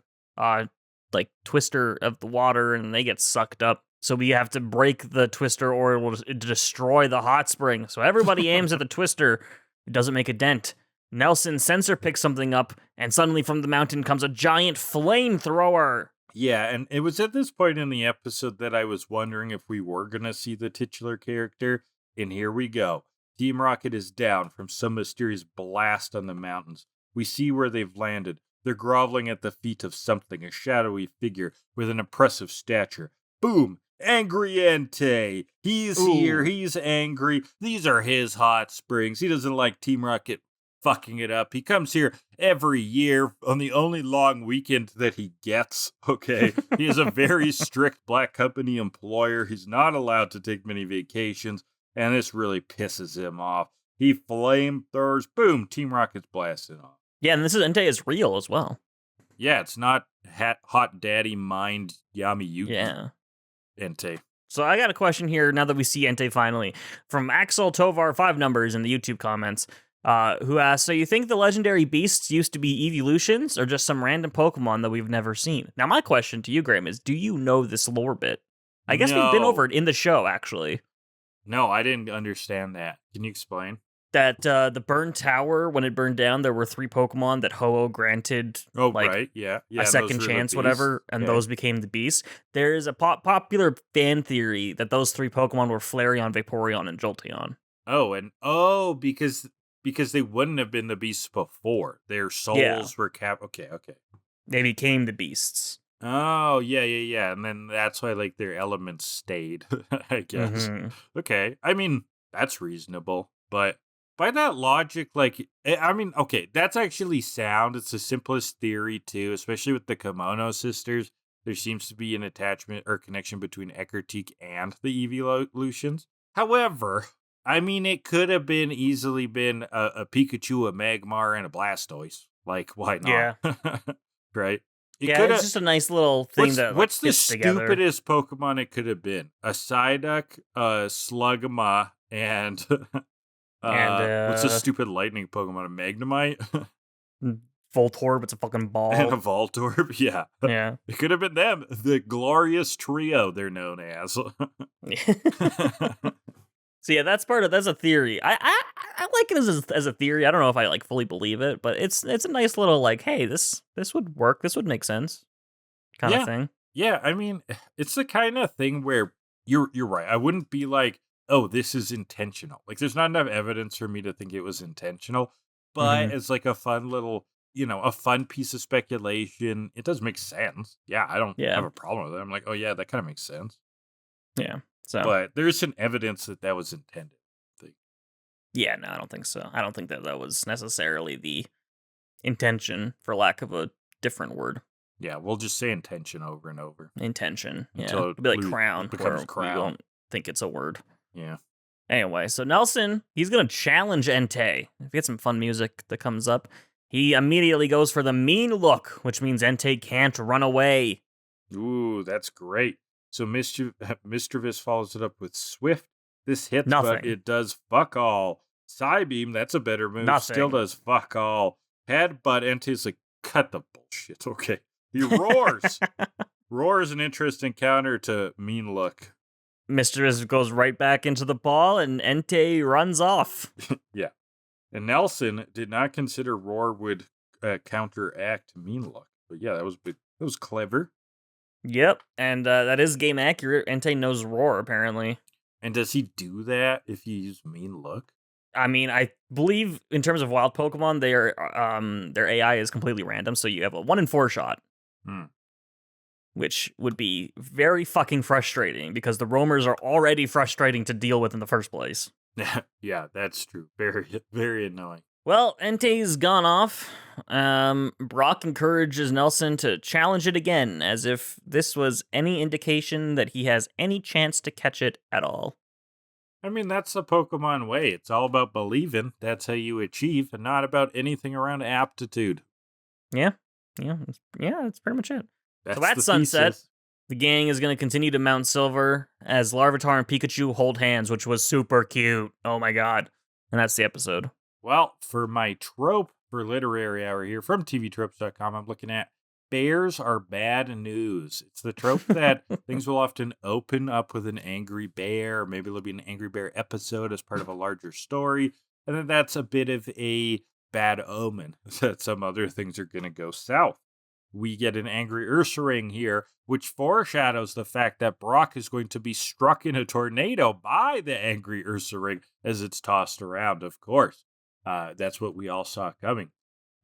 twister of the water, and they get sucked up. So we have to break the twister or it will destroy the hot spring. So everybody aims at the twister. It doesn't make a dent. Nelson sensor picks something up, and suddenly from the mountain comes a giant flamethrower. Yeah, and it was at this point in the episode that I was wondering if we were going to see the titular character, and here we go. Team Rocket is down from some mysterious blast on the mountains. We see where they've landed. They're groveling at the feet of something, a shadowy figure with an impressive stature. Boom! Angry Entei. He's here. He's angry. These are his hot springs. He doesn't like Team Rocket fucking it up. He comes here every year on the only long weekend that he gets, okay? He is a very strict black company employer. He's not allowed to take many vacations, and this really pisses him off. He flamethrowers. Boom! Team Rocket's blasting off. Yeah, and this is Entei is real as well. Yeah, it's not hot daddy mind Yami Yuki. Yeah. Entei. So I got a question here now that we see Entei finally. From Axel Tovar 5 numbers in the YouTube comments, who asks, so you think the legendary beasts used to be evolutions or just some random Pokemon that we've never seen? Now my question to you, Graham, is do you know this lore bit? I guess we've been over it in the show, actually. No, I didn't understand that. Can you explain? That the burned tower, when it burned down, there were 3 Pokemon that Ho-Oh granted right, yeah, a second chance, whatever, and those became the beasts. There is a popular fan theory that those 3 Pokemon were Flareon, Vaporeon, and Jolteon. Because they wouldn't have been the beasts before. Their souls were Okay. They became the beasts. Oh, yeah. And then that's why, like, their elements stayed, I guess. Mm-hmm. Okay. I mean, that's reasonable, but by that logic, like, I mean, okay, that's actually sound. It's the simplest theory, too, especially with the Kimono sisters. There seems to be an attachment or connection between Eckertique and the evolutions. However, I mean, it could have easily been a Pikachu, a Magmar, and a Blastoise. Like, why not? Yeah. Right? It's just a nice little thing what's the together. Stupidest Pokemon it could have been? A Psyduck, a Slugma, and... what's a stupid lightning Pokemon? A Magnemite? Voltorb, it's a fucking ball. And a Voltorb, yeah. Yeah. It could have been them. The glorious trio, they're known as. So yeah, that's a theory. I like it as a theory. I don't know if I like fully believe it, but it's a nice little like, hey, this would work. This would make sense, kind of thing. Yeah, I mean, it's the kind of thing where you're right. I wouldn't be like, oh, this is intentional. Like, there's not enough evidence for me to think it was intentional, but it's like a fun little, a fun piece of speculation. It does make sense. Yeah, I don't have a problem with it. I'm like, oh yeah, that kind of makes sense. Yeah. So, but there's some evidence that was intended. Yeah, no, I don't think so. I don't think that was necessarily the intention, for lack of a different word. Yeah, we'll just say intention over and over. Intention, yeah. It'll be like crown, becomes crown. We don't think it's a word. Yeah. Anyway, so Nelson, he's going to challenge Entei. If you get some fun music that comes up, he immediately goes for the mean look, which means Entei can't run away. Ooh, that's great. So Mischievous follows it up with Swift. This hits, but it does fuck all. Psybeam, that's a better move. Still does fuck all. Headbutt, Entei's like, cut the bullshit. Okay. He roars. Roars an interesting counter to mean look. Mischievous goes right back into the ball, and Entei runs off. Yeah. And Nelson did not consider Roar would counteract mean look. But yeah, that was clever. Yep, and that is game accurate. Entei knows Roar, apparently. And does he do that if you use mean look? I mean, I believe in terms of wild Pokemon, their AI is completely random, so you have a 1 in 4 shot. Which would be very fucking frustrating, because the roamers are already frustrating to deal with in the first place. Yeah, that's true. Very, very annoying. Well, Entei's gone off. Brock encourages Nelson to challenge it again, as if this was any indication that he has any chance to catch it at all. I mean, that's the Pokemon way. It's all about believing. That's how you achieve, and not about anything around aptitude. Yeah, that's pretty much it. That's So at the sunset, thesis. the gang is going to continue to Mount Silver as Larvitar and Pikachu hold hands, which was super cute. Oh my god. And that's the episode. Well, for my trope for literary hour here from TVTropes.com, I'm looking at bears are bad news. It's the trope that things will often open up with an angry bear, or maybe there'll be an angry bear episode as part of a larger story, and then that's a bit of a bad omen that some other things are going to go south. We get an angry Ursaring here, which foreshadows the fact that Brock is going to be struck in a tornado by the angry Ursaring as it's tossed around, of course. That's what we all saw coming.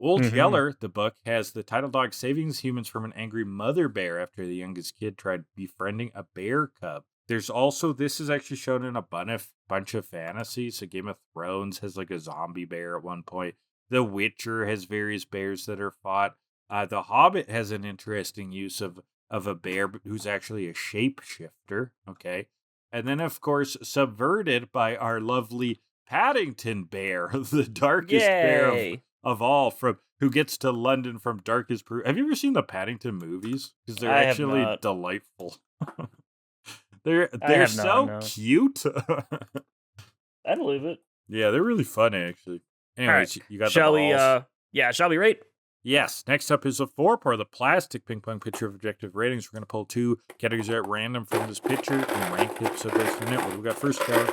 Old Yeller, the book, has the title dog saving his humans from an angry mother bear after the youngest kid tried befriending a bear cub. There's also, this is actually shown in a bunch of fantasies. So Game of Thrones has like a zombie bear at one point. The Witcher has various bears that are fought. The Hobbit has an interesting use of a bear who's actually a shapeshifter. Okay. And then, of course, subverted by our lovely Paddington Bear, the darkest bear of all, from who gets to London from darkest Peru. Have you ever seen the Paddington movies? Because they're actually delightful. they're so cute. I believe it. Yeah, they're really fun, actually. Anyways, you got shall the balls. Shall we rate? Yes. Next up is a 4 part of the plastic ping pong picture of objective ratings. We're going to pull 2 categories at random from this picture and rank it so based on it. What do we got first, Kellan?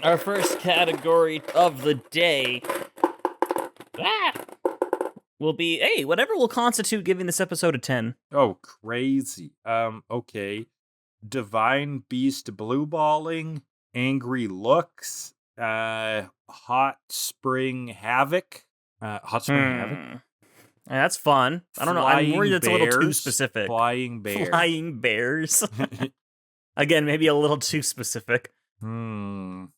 Our first category of the day will be, whatever will constitute giving this episode a 10. Oh, crazy. Okay. Divine Beast blue balling, angry looks, hot spring havoc. Havoc? That's fun. I don't know. I'm worried it's a little too specific. Flying bears. Flying bears. Again, maybe a little too specific. Entei.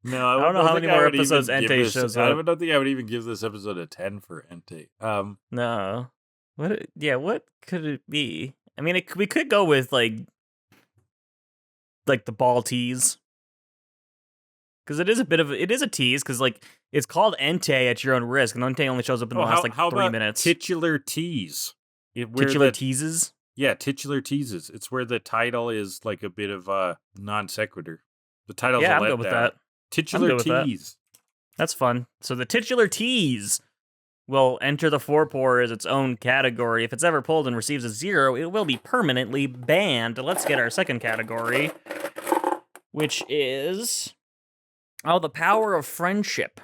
No, I don't know how many more episodes Entei shows up. I don't think I would even give this episode a 10 for Entei. No. What could it be? I mean, we could go with like the ball tease. Because it is a tease, because like it's called Entei at your own risk, and Entei only shows up in the last 3 minutes. Titular tease. Titular teases? Yeah, titular teases. It's where the title is like a bit of a non sequitur. The title's I'm good with that. Titular tease. That's fun. So the titular tease will enter the forepaw as its own category. If it's ever pulled and receives a 0, it will be permanently banned. Let's get our second category, which is the power of friendship.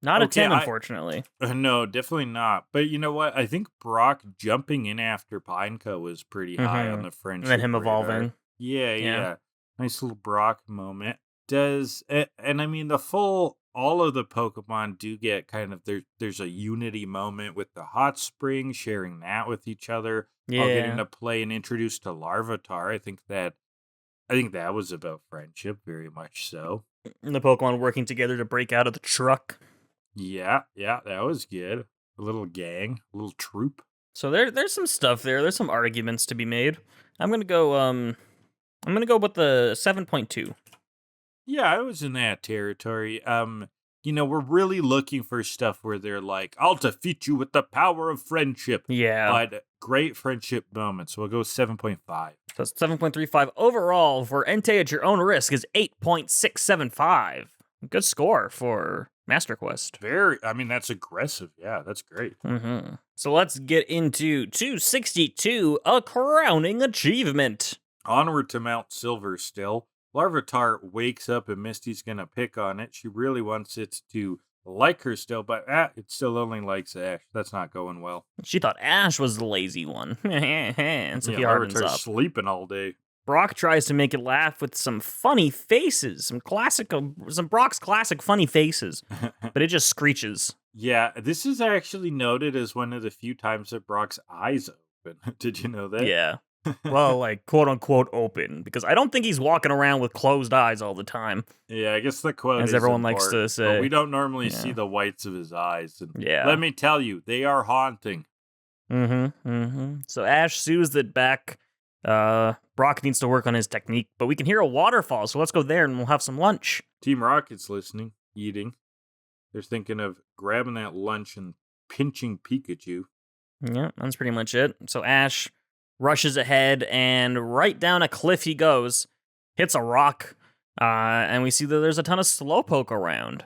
Not a 10, unfortunately. No, definitely not. But you know what? I think Brock jumping in after Pineco was pretty high on the friendship. And then him radar. evolving. Yeah. Nice little Brock moment. And I mean, all of the Pokemon do get kind of, there's a unity moment with the hot spring, sharing that with each other. Yeah. All getting to play and introduced to Larvitar. I think that was about friendship, very much so. And the Pokemon working together to break out of the truck. Yeah, that was good. A little gang, a little troop. So there's some stuff there. There's some arguments to be made. I'm gonna go with the 7.2. Yeah, I was in that territory. We're really looking for stuff where they're like, I'll defeat you with the power of friendship. Yeah. But great friendship moments. So we'll go 7.5. So 7.35 overall for Entei at your own risk is 8.675. Good score for Master Quest. That's aggressive. Yeah, that's great. So let's get into 262, a crowning achievement. Onward to Mount Silver still. Larvitar wakes up and Misty's gonna pick on it. She really wants it to like her still, but it still only likes Ash. That's not going well. She thought Ash was the lazy one. And so he hardens up. Sleeping all day. Brock tries to make it laugh with some funny faces, some Brock's classic funny faces, but it just screeches. Yeah, this is actually noted as one of the few times that Brock's eyes open. Did you know that? Yeah. Well, like, quote-unquote open, because I don't think he's walking around with closed eyes all the time. Yeah, I guess the quote as is everyone likes to important, say. but we don't normally see Yeah. the whites of his eyes. And Yeah. let me tell you, they are haunting. So Ash soothes it back. Brock needs to work on his technique, but we can hear a waterfall, so let's go there and we'll have some lunch. Team Rocket's listening, eating. They're thinking of grabbing that lunch and pinching Pikachu. Yeah, that's pretty much it. So Ash rushes ahead, and right down a cliff he goes, hits a rock, and we see that there's a ton of Slowpoke around.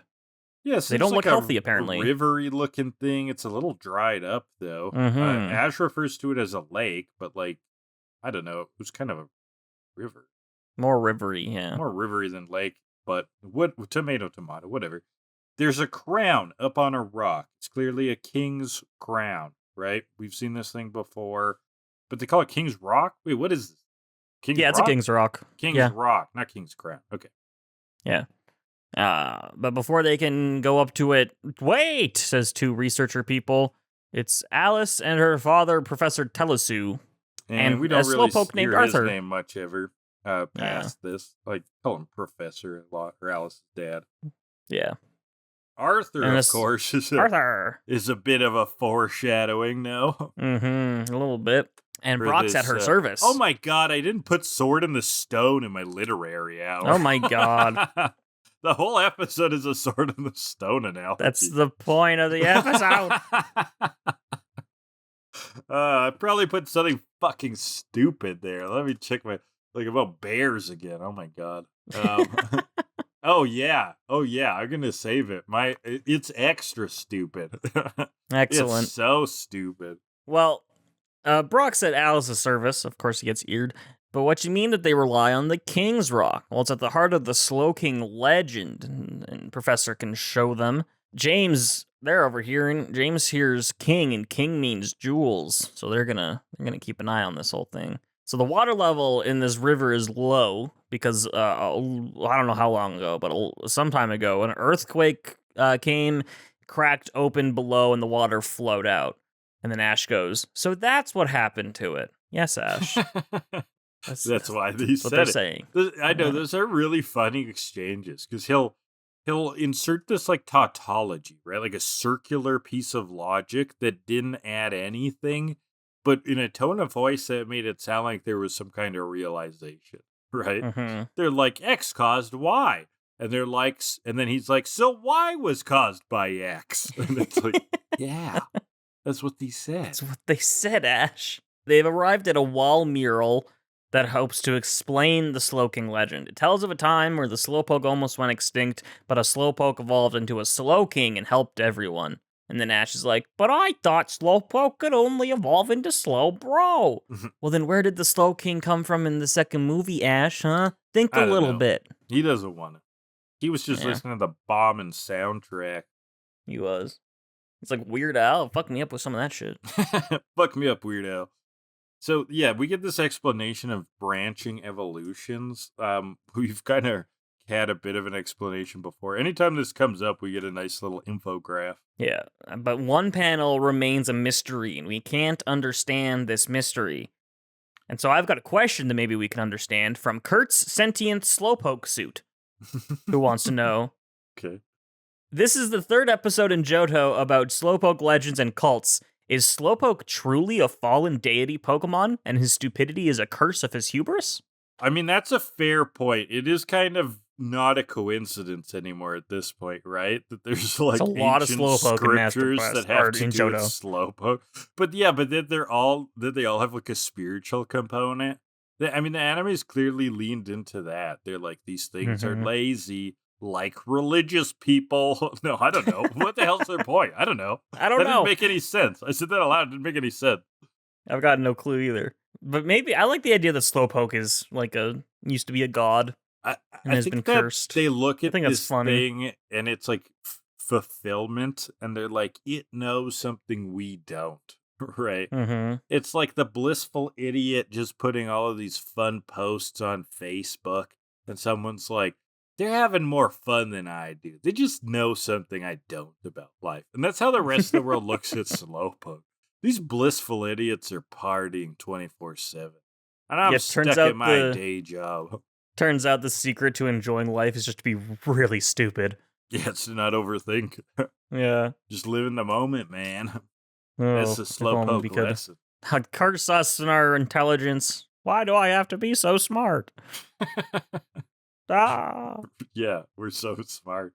Yeah, they don't look healthy, apparently. Rivery looking thing. It's a little dried up, though. Ash refers to it as a lake, but, like, I don't know. It was kind of a river. More rivery, yeah. More rivery than lake, but tomato, whatever. There's a crown up on a rock. It's clearly a king's crown, right? We've seen this thing before, but they call it King's Rock? Wait, what is this? King's Rock? It's a King's Rock. King's Rock, not King's Crown. Okay. Yeah. But before they can go up to it, wait, says two researcher people. It's Alice and her father, Professor Telesu. And we don't really hear his name much ever past this. Like, call him Professor a lot, or Alice's dad. Yeah. Arthur, of course, is a bit of a foreshadowing, no? A little bit. And Brock's at her service. Oh my god, I didn't put Sword in the Stone in my literary hour. Oh my god. The whole episode is a Sword in the Stone analogy. That's the point of the episode. I probably put something fucking stupid there. Let me check like about bears again. Oh my god. Oh yeah, I'm gonna save it. It's extra stupid. Excellent. It's so stupid. Well, Brock said Alice's service. Of course, he gets eared. But what you mean that they rely on the King's Rock? Well, it's at the heart of the Slowking legend, and Professor can show them. James, they're overhearing. James hears King, and King means jewels. So they're gonna keep an eye on this whole thing. So the water level in this river is low because I don't know how long ago, but some time ago, an earthquake came, cracked open below, and the water flowed out. And then Ash goes, so that's what happened to it. Yes, Ash. That's why they said they're saying. I know, those are really funny exchanges, because he'll insert this, like, tautology, right? Like a circular piece of logic that didn't add anything, but in a tone of voice that made it sound like there was some kind of realization, right? They're like, X caused Y. And they're like, and then he's like, so Y was caused by X. And it's like, yeah, that's what they said. That's what they said, Ash. They've arrived at a wall mural that hopes to explain the Slowking legend. It tells of a time where the Slowpoke almost went extinct, but a Slowpoke evolved into a Slowking and helped everyone. And then Ash is like, but I thought Slowpoke could only evolve into Slowbro. Well, then where did the Slowking come from in the second movie, Ash, huh? Think a little bit. He doesn't want it. He was just listening to the bombing soundtrack. He was. It's like Weird Al. Fuck me up with some of that shit. Fuck me up, Weird Al. So, yeah, we get this explanation of branching evolutions. We've kind of had a bit of an explanation before. Anytime this comes up, we get a nice little infograph. Yeah, but one panel remains a mystery, and we can't understand this mystery. And so I've got a question that maybe we can understand from Kurt's sentient Slowpoke suit, who wants to know. Okay. This is the third episode in Johto about Slowpoke legends and cults. Is Slowpoke truly a fallen deity Pokemon, and his stupidity is a curse of his hubris? I mean, that's a fair point. It is kind of not a coincidence anymore at this point, right? That there's like a lot of Slowpoke scriptures that have to in do with Johto. Slowpoke. But yeah, but then they all have like a spiritual component. I mean, the anime's clearly leaned into that. They're like, these things are lazy, like religious people. No, I don't know. What the hell's their point? I don't know. That didn't make any sense. I said that aloud. It didn't make any sense. I've got no clue either. But maybe I like the idea that Slowpoke is like used to be a god and has been cursed. They look at this funny. thing and it's like fulfillment, and they're like, it knows something we don't, right? It's like the blissful idiot just putting all of these fun posts on Facebook, and someone's like, they're having more fun than I do. They just know something I don't about life. And that's how the rest of the world looks at Slowpoke. These blissful idiots are partying 24/7. And I'm Yeah, stuck at my day job. Turns out the secret to enjoying life is just to be really stupid. Yeah, it's to not overthink. Yeah. Just live in the moment, man. Oh, That's a slowpoke lesson. Curse us and our intelligence. Why do I have to be so smart? Yeah, we're so smart.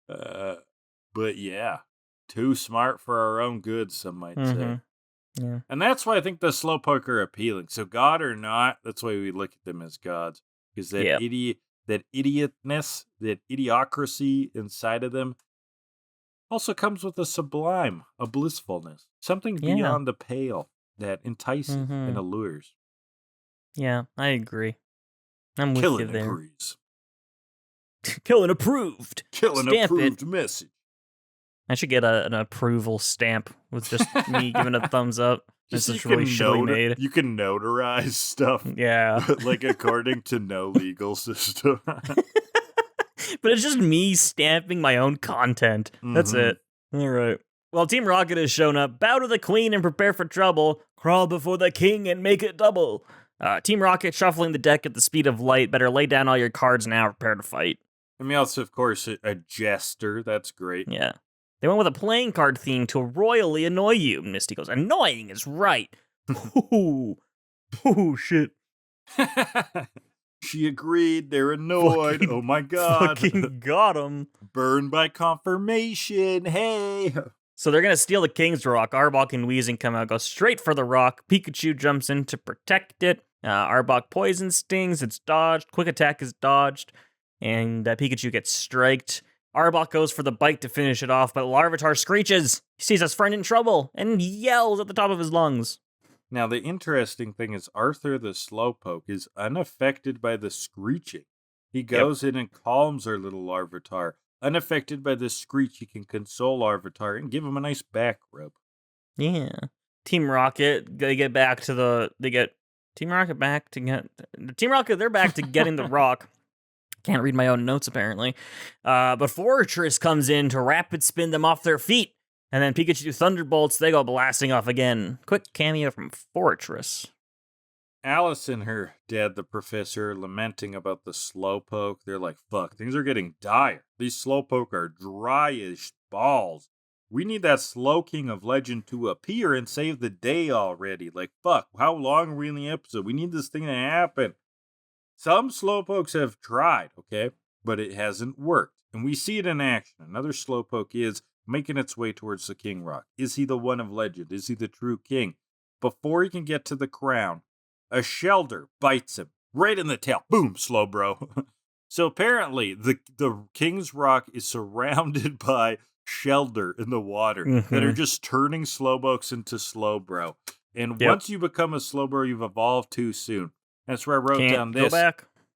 But yeah, too smart for our own good, some might say. Yeah. And that's why I think the slowpoke are appealing. So God or not, that's why we look at them as gods. Because that idiotness, that idiocracy inside of them also comes with a sublime, a blissfulness, something beyond the pale that entices and allures. Yeah, I agree. I'm with Kellan you there. agrees. Kellan approved. Kellan approved message. I should get an approval stamp with just me giving a thumbs up. This is really shittily made. You can notarize stuff. Yeah. Like according to no legal system. But it's just me stamping my own content. That's it. All right. Well, Team Rocket has shown up. Bow to the queen and prepare for trouble. Crawl before the king and make it double. Team Rocket shuffling the deck at the speed of light. Better lay down all your cards now. Prepare to fight. I mean, also, of course, a jester. That's great. Yeah. They went with a playing card theme to royally annoy you. Misty goes, annoying is right. Ooh, shit. She agreed. They're annoyed. Oh my god. Fucking got him. Burned by confirmation. Hey. So they're going to steal the King's Rock. Arbok and Weezing come out, go straight for the rock. Pikachu jumps in to protect it. Arbok poison stings. It's dodged. Quick attack is dodged. And Pikachu gets striked. Arbok goes for the bite to finish it off, but Larvitar screeches. He sees his friend in trouble and yells at the top of his lungs. Now, the interesting thing is Arthur the Slowpoke is unaffected by the screeching. He goes in and calms our little Larvitar. Unaffected by the screech, he can console Larvitar and give him a nice back rub. Yeah. Team Rocket, they're back to getting the rock. Can't read my own notes, apparently. But Forretress comes in to rapid spin them off their feet. And then Pikachu Thunderbolts, they go blasting off again. Quick cameo from Forretress. Alice and her dad, the professor, lamenting about the Slowpoke. They're like, fuck, things are getting dire. These Slowpoke are dry as balls. We need that Slowking of Legend to appear and save the day already. Like, fuck, how long are we in the episode? We need this thing to happen. Some Slowpokes have tried, okay, but it hasn't worked. And we see it in action. Another Slowpoke is making its way towards the King Rock. Is he the one of legend? Is he the true king? Before he can get to the crown, a Shelder bites him right in the tail. Boom, Slowbro. So apparently, the King's Rock is surrounded by Shelder in the water that are just turning Slowpokes into Slowbro. And once you become a Slowbro, you've evolved too soon. That's where I wrote down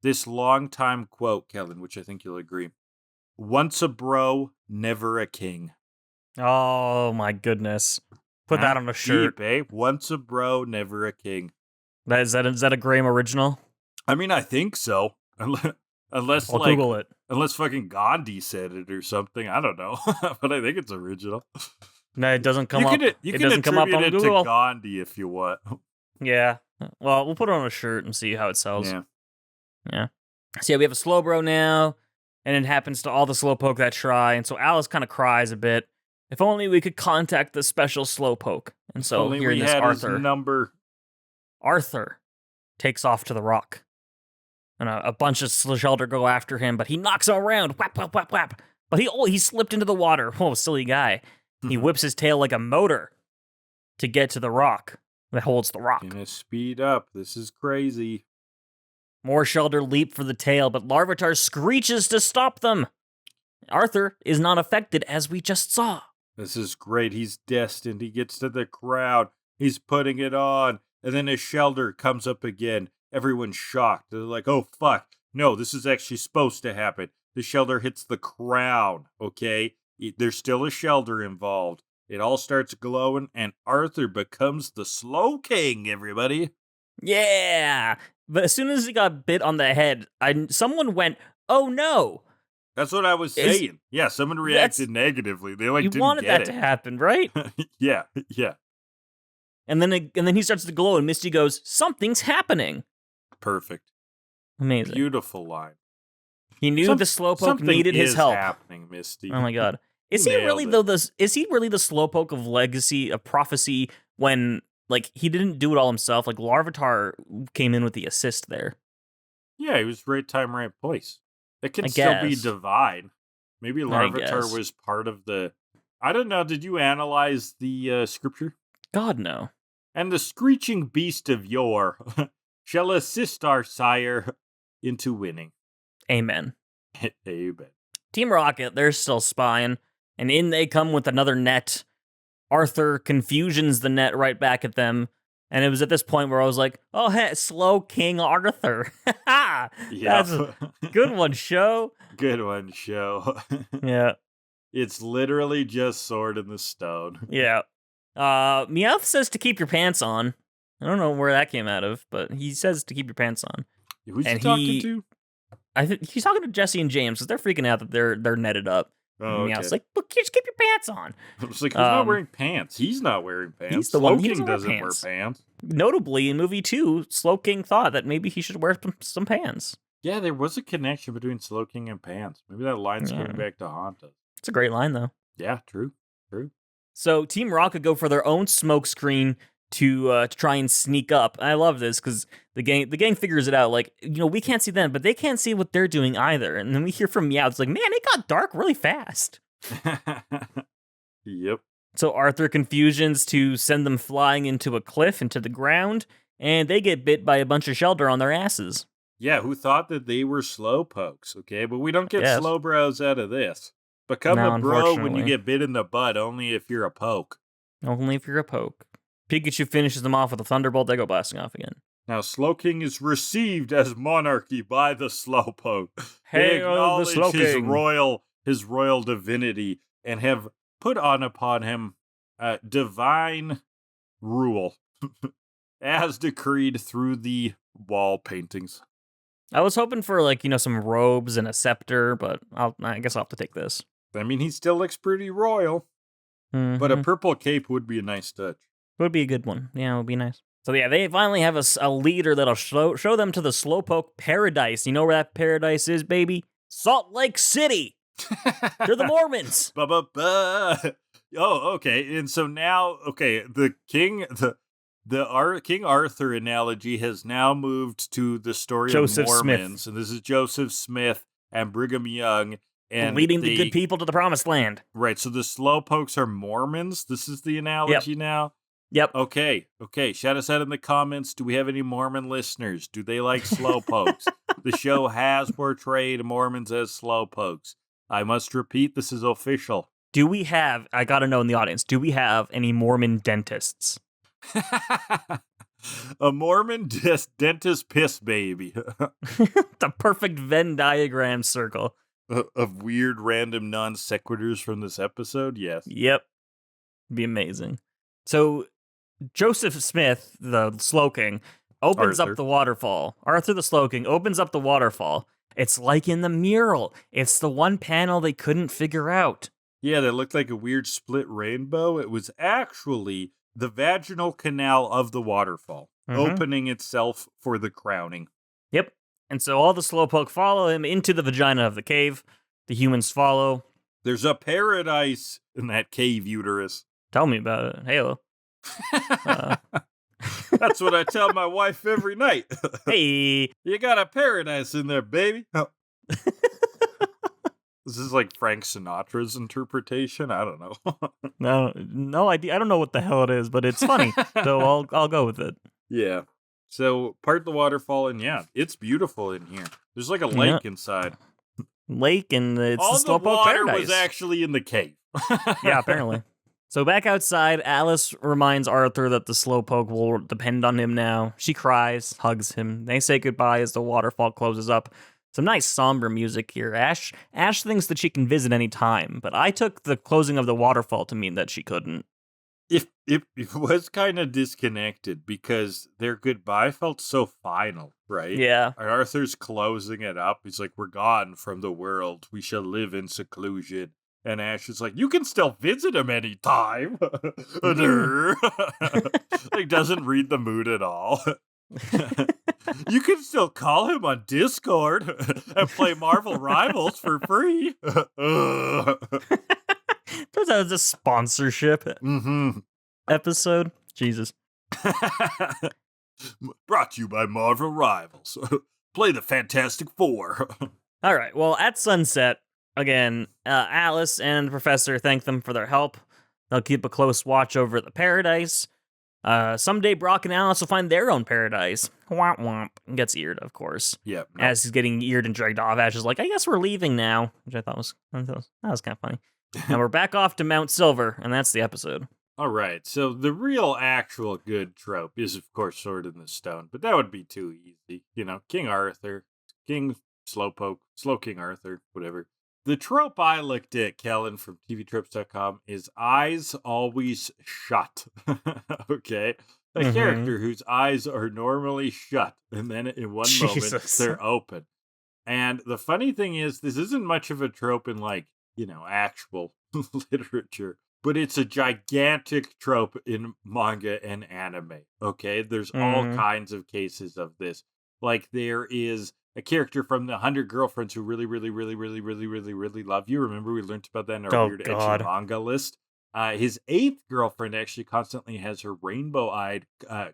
this long time quote, Kellan, which I think you'll agree. Once a bro, never a king. Oh my goodness. Put that on a shirt. Deep, eh? Once a bro, never a king. Is that a Graham original? I mean, I think so. Unless I'll Google it. Unless fucking Gandhi said it or something. I don't know. But I think it's original. No, it doesn't come up. It doesn't come up on Google. To Gandhi if you want. Yeah. Well, we'll put it on a shirt and see how it sells. Yeah. So yeah, we have a Slowbro now, and it happens to all the Slowpoke that try, and so Alice kind of cries a bit. If only we could contact the special Slowpoke. And so only here we in this had Arthur. His number. Arthur takes off to the rock. And a bunch of Shelder go after him, but he knocks him around. Whap, whap, whap, whap. But he slipped into the water. Oh, silly guy. He whips his tail like a motor to get to the rock that holds the rock. Gonna speed up. This is crazy. More Shelder leap for the tail, but Larvitar screeches to stop them. Arthur is not affected, as we just saw. This is great. He's destined. He gets to the crowd. He's putting it on. And then his Shelder comes up again. Everyone's shocked. They're like, oh, fuck. No, this is actually supposed to happen. The Shelder hits the crown, okay? There's still a Shelder involved. It all starts glowing, and Arthur becomes the Slowking, everybody. Yeah! But as soon as he got bit on the head, someone went, oh no! That's what I was saying. Yeah, someone reacted negatively. They didn't get it. You wanted that to happen, right? Yeah. And then he starts to glow, and Misty goes, "Something's happening." Perfect. Amazing. Beautiful line. He knew the Slowpoke needed his help. Happening, Misty. Oh my god. Is he really the Slowpoke of legacy, of prophecy, when like he didn't do it all himself? Like Larvitar came in with the assist there. Yeah, he was right time, right place. It can still be divine. Maybe Larvitar was part of the... I don't know, did you analyze the scripture? God, no. And the screeching beast of yore shall assist our sire into winning. Amen. Amen. Team Rocket, they're still spying, and in they come with another net. Arthur confusions the net right back at them, and it was at this point where I was like, "Oh, hey, slow King Arthur." Yeah, that's a good one, show. Good one, show. Yeah. It's literally just Sword in the Stone. Yeah. Meowth says to keep your pants on. I don't know where that came out of, but he says to keep your pants on. Who's he talking to? I think he's talking to Jesse and James because they're freaking out that they're netted up. Oh, Meowth's like, "Look, just keep your pants on." I was like, who's not wearing pants? He's not wearing pants. He's the one who doesn't wear pants. Notably, in movie 2, Slowking thought that maybe he should wear some pants. Yeah, there was a connection between Slowking and pants. Maybe that line's coming back to haunt us. It's a great line, though. Yeah, true. So Team Rocket go for their own smoke screen to try and sneak up. I love this because the gang figures it out. Like, we can't see them, but they can't see what they're doing either. And then we hear from Meow. It's like, man, it got dark really fast. Yep. So Arthur confusions to send them flying into a cliff, into the ground, and they get bit by a bunch of shelter on their asses. Yeah, who thought that they were slowpokes, okay? But we don't get slowbrows out of this. Become a bro when you get bit in the butt, only if you're a poke. Only if you're a poke. Pikachu finishes them off with a thunderbolt. They go blasting off again. Now, Slowking is received as monarchy by the Slowpoke. They acknowledge his royal divinity and have put upon him divine rule, as decreed through the wall paintings. I was hoping for some robes and a scepter, but I guess I'll have to take this. I mean, he still looks pretty royal, but a purple cape would be a nice touch. Would be a good one. Yeah, it would be nice. So yeah, they finally have a leader that'll show them to the Slowpoke paradise. You know where that paradise is, baby? Salt Lake City. They're the Mormons. Oh, okay. And so now, the King Arthur analogy has now moved to the story of Mormons. Smith. And this is Joseph Smith and Brigham Young. And leading the good people to the promised land. Right, so the Slowpokes are Mormons? This is the analogy now? Yep. Okay. Shout us out in the comments. Do we have any Mormon listeners? Do they like Slowpokes? The show has portrayed Mormons as Slowpokes. I must repeat, this is official. Do we have, I gotta know in the audience, do we have any Mormon dentists? A Mormon dentist piss baby. The perfect Venn diagram circle. Of weird random non sequiturs from this episode, yes. Yep. Be amazing. So, Joseph Smith, the Slowking, opens up the waterfall. Arthur the Slowking opens up the waterfall. It's like in the mural. It's the one panel they couldn't figure out. Yeah, that looked like a weird split rainbow. It was actually the vaginal canal of the waterfall, opening itself for the crowning. Yep. And so all the Slowpoke follow him into the vagina of the cave. The humans follow. There's a paradise in that cave uterus. Tell me about it. Halo. That's what I tell my wife every night. Hey. You got a paradise in there, baby. Oh. This is like Frank Sinatra's interpretation. I don't know. No idea. I don't know what the hell it is, but it's funny. So I'll go with it. Yeah. So part the waterfall, and yeah, it's beautiful in here. There's like a lake inside. Lake, and it's all the water paradise. Was actually in the cave. Yeah, apparently. So back outside, Alice reminds Arthur that the Slowpoke will depend on him now. She cries, hugs him. They say goodbye as the waterfall closes up. Some nice somber music here. Ash thinks that she can visit any time, but I took the closing of the waterfall to mean that she couldn't. It was kind of disconnected because their goodbye felt so final, right? Yeah. And Arthur's closing it up. He's like, we're gone from the world. We shall live in seclusion. And Ash is like, you can still visit him anytime. Like, doesn't read the mood at all. You can still call him on Discord and play Marvel Rivals for free. Turns out it's a sponsorship episode. Jesus. Brought to you by Marvel Rivals. Play the Fantastic Four. All right. Well, at sunset, again, Alice and the professor thank them for their help. They'll keep a close watch over the paradise. Someday, Brock and Alice will find their own paradise. Womp womp. Gets eared, of course. Yep. As he's getting eared and dragged off, Ash is like, I guess we're leaving now. Which that was kind of funny. And we're back off to Mount Silver, and that's the episode. All right, so the real actual good trope is, of course, Sword in the Stone, but that would be too easy. You know, King Arthur, King Slowpoke, Slow King Arthur, whatever. The trope I looked at, Kellan, from TVTropes.com, is eyes always shut. Okay? A character whose eyes are normally shut, and then in one moment, they're open. And the funny thing is, this isn't much of a trope in, like, you know, actual literature. But it's a gigantic trope in manga and anime, okay? There's all kinds of cases of this. Like, there is a character from the 100 Girlfriends who really, really, really, really, really, really, really love you. Remember, we learned about that in our weird ecchi manga list. His 8th girlfriend actually constantly has her rainbow-eyed,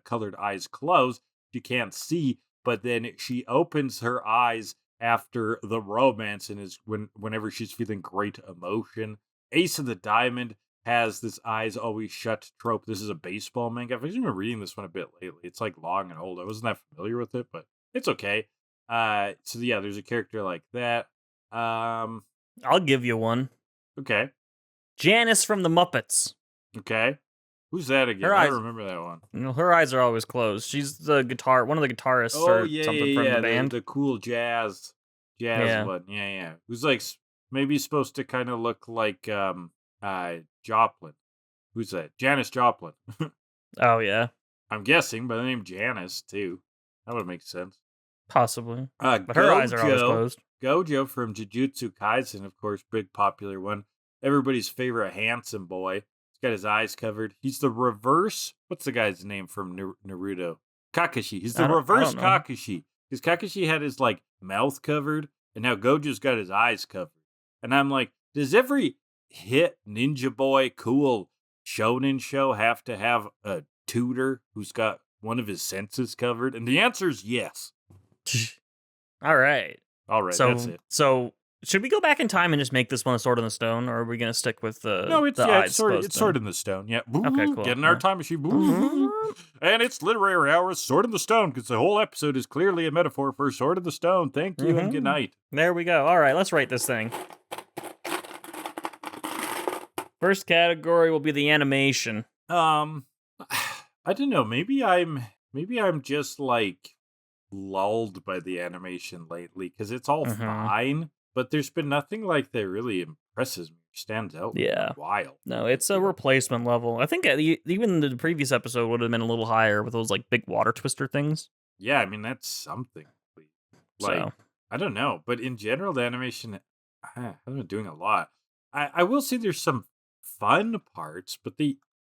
colored eyes closed. She can't see, but then she opens her eyes after the romance and is whenever she's feeling great emotion. Ace of the Diamond has this eyes always shut trope. This is a baseball manga. I've actually been reading this one a bit lately. It's like long and old. I wasn't that familiar with it, but it's okay. So yeah, there's a character like that. I'll give you one. Okay. Janice from the Muppets. Okay. Who's that again? I don't remember that one. You know, her eyes are always closed. She's the one of the guitarists or something from the band. The cool jazz one. Yeah. Who's like maybe supposed to kind of look like Joplin. Who's that? Janis Joplin. Oh, yeah. I'm guessing by the name Janice, too. That would make sense. Possibly. But her eyes are always closed. Gojo from Jujutsu Kaisen, of course, big popular one. Everybody's favorite handsome boy. He's got his eyes covered. He's the reverse. What's the guy's name from Naruto? Kakashi. He's the reverse Kakashi. Because Kakashi had his, like, mouth covered, and now Gojo's got his eyes covered. And I'm like, does every hit ninja boy cool shonen show have to have a tutor who's got one of his senses covered? And the answer is yes. All right, that's it. So should we go back in time and just make this one a Sword in the Stone, or are we going to stick with the it's Sword in the Stone. Yeah. Okay, cool. Get in our time machine. And it's Literary Hour, Sword in the Stone, because the whole episode is clearly a metaphor for Sword in the Stone. Thank you and good night. There we go. All right, let's rate this thing. First category will be the animation. I don't know. Maybe I'm just like lulled by the animation lately because it's all fine, but there's been nothing like that really impresses me, stands out. Yeah, in a while. No, it's a replacement level. I think even the previous episode would have been a little higher with those like big water twister things. Yeah, I mean that's something. Like I don't know, but in general, the animation I've been doing a lot. I will say there's some fun parts, but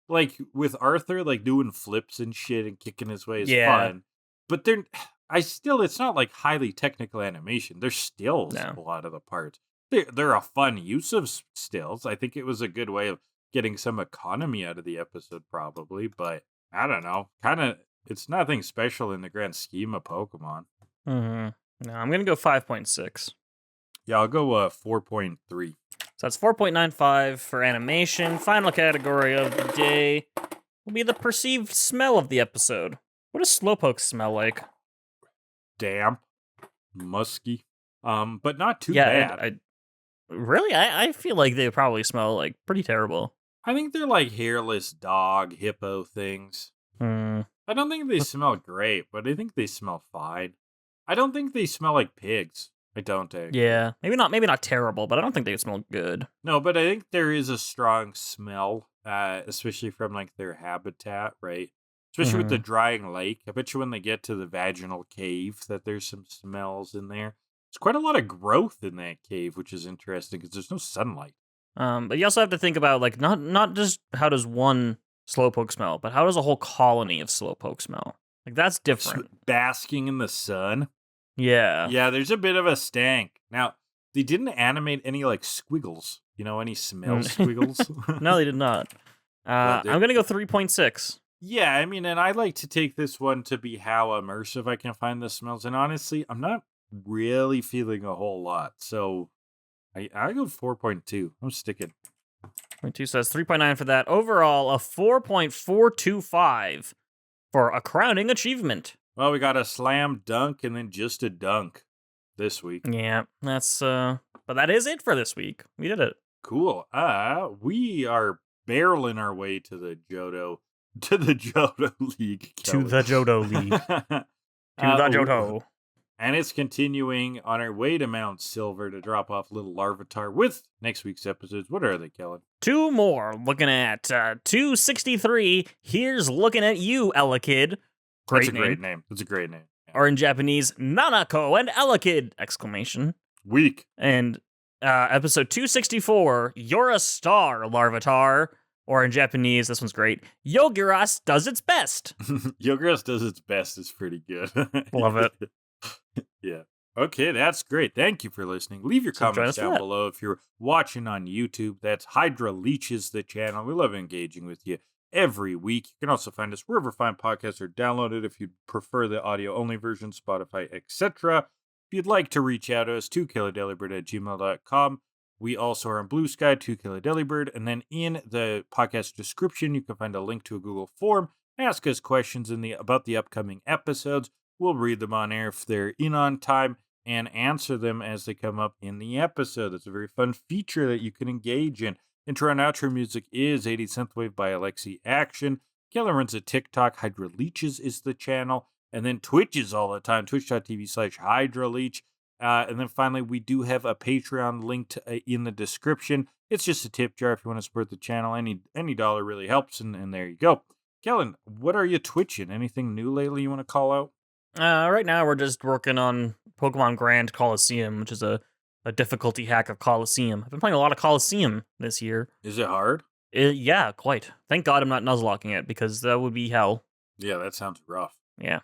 like with Arthur, like doing flips and shit and kicking his way is fun. But it's not like highly technical animation. There's stills a lot of the parts. They're a fun use of stills. I think it was a good way of getting some economy out of the episode, probably. But I don't know. It's nothing special in the grand scheme of Pokemon. No, I'm gonna go 5.6. Yeah, I'll go 4.3. So that's 4.95 for animation. Final category of the day will be the perceived smell of the episode. What does Slowpoke smell like? Damp, musky, but not too bad. I feel like they probably smell like pretty terrible. I think they're like hairless dog, hippo things. I don't think they smell great, but I think they smell fine. I don't think they smell like pigs. I don't think. Yeah, maybe not terrible, but I don't think they smell good. No, but I think there is a strong smell, especially from like their habitat, right? Especially with the drying lake. I bet you when they get to the vaginal cave that there's some smells in there. There's quite a lot of growth in that cave, which is interesting because there's no sunlight. But you also have to think about, like, not just how does one Slowpoke smell, but how does a whole colony of Slowpoke smell? Like, that's different. Basking in the sun. Yeah. Yeah, there's a bit of a stank. Now, they didn't animate any, like, squiggles. Any smell squiggles? No, they did not. I'm going to go 3.6. Yeah, I mean, and I like to take this one to be how immersive I can find the smells. And honestly, I'm not really feeling a whole lot. So I go 4.2. I'm sticking. 0.2 says 3.9 for that. Overall, a 4.425 for a crowning achievement. Well, we got a slam dunk and then just a dunk this week. Yeah, that's but that is it for this week. We did it. Cool. We are barreling our way to the Johto League. To the Johto League. To the Johto. And it's continuing on our way to Mount Silver to drop off little Larvitar with next week's episodes. What are they, Kellan? 2 more. Looking at 263. Here's looking at you, Elekid. That's a great name. That's a great name. Yeah. Or in Japanese, Nanako and Elekid! Exclamation. Weak. And episode 264, You're a Star, Larvitar. Or in Japanese, this one's great, Yoguras does its best. Yoguras does its best is pretty good. Love it. Yeah. Okay, that's great. Thank you for listening. Leave your comments down below if you're watching on YouTube. That's Hydra Leeches, the channel. We love engaging with you every week. You can also find us wherever fine podcasts are downloaded if you'd prefer the audio-only version, Spotify, etc. If you'd like to reach out to us, 2killadelibird@gmail.com. We also are on Blue Sky, 2killadelibird, and then in the podcast description, you can find a link to a Google form. Ask us questions about the upcoming episodes. We'll read them on air if they're in on time and answer them as they come up in the episode. It's a very fun feature that you can engage in. Intro and outro music is 80 Synthwave by Alexi Action. Kellan runs a TikTok. Hydra Leeches is the channel. And then Twitch is all the time. Twitch.tv/HydraLeech. And then finally, we do have a Patreon linked in the description. It's just a tip jar if you want to support the channel. Any dollar really helps, and there you go. Kellan, what are you twitching? Anything new lately you want to call out? Right now, we're just working on Pokemon Grand Coliseum, which is a difficulty hack of Coliseum. I've been playing a lot of Coliseum this year. Is it hard? Yeah, quite. Thank God I'm not Nuzlocking it, because that would be hell. Yeah, that sounds rough. Yeah.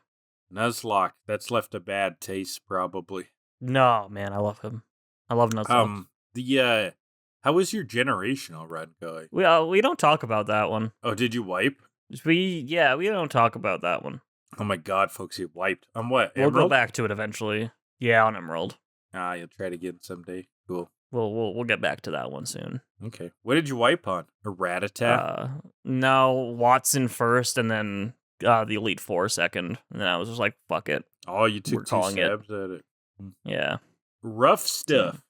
Nuzlocke, that's left a bad taste, probably. No, man, I love him. I love Nuzlocke. How is your generational run going? We don't talk about that one. Oh, did you wipe? We don't talk about that one. Oh my God, folks, you wiped. On what? Emerald? We'll go back to it eventually. Yeah, on Emerald. You'll try it again someday. Cool. We'll get back to that one soon. Okay. What did you wipe on? A Rattata? No, Watson first, and then the Elite Four second. And then I was just like, fuck it. Oh, you took 2 stabs at it. Yeah. Rough stuff.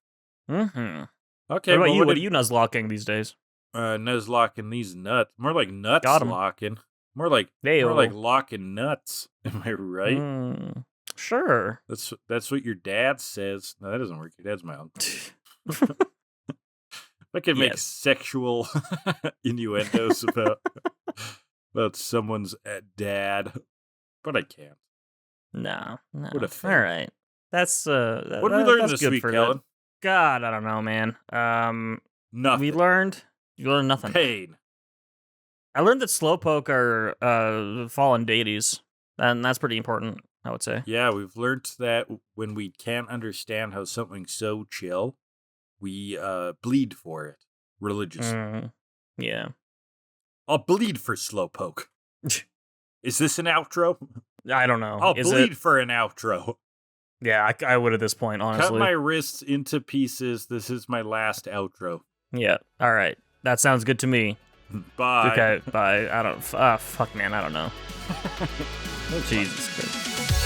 Mm-hmm. Okay. What about you? What are you Nuzlocking these days? Nuzzlocking these nuts. More like nuts locking. More like locking nuts. Am I right? Sure. That's what your dad says. No, that doesn't work. Your dad's my uncle. I can make sexual innuendos about someone's dad, but I can't. No. What a fail. All right. That's what did we learn this week, Kellan? God, I don't know, man. Nothing. You learned nothing. Pain. I learned that Slowpoke are fallen deities, and that's pretty important, I would say. Yeah, we've learned that when we can't understand how something's so chill, we bleed for it religiously. Yeah. I'll bleed for Slowpoke. Is this an outro? I don't know. I'll bleed for an outro. Yeah, I would at this point, honestly. Cut my wrists into pieces. This is my last outro. Yeah, all right. That sounds good to me. Bye. Okay, bye. I don't... fuck, man, I don't know. Jesus Christ.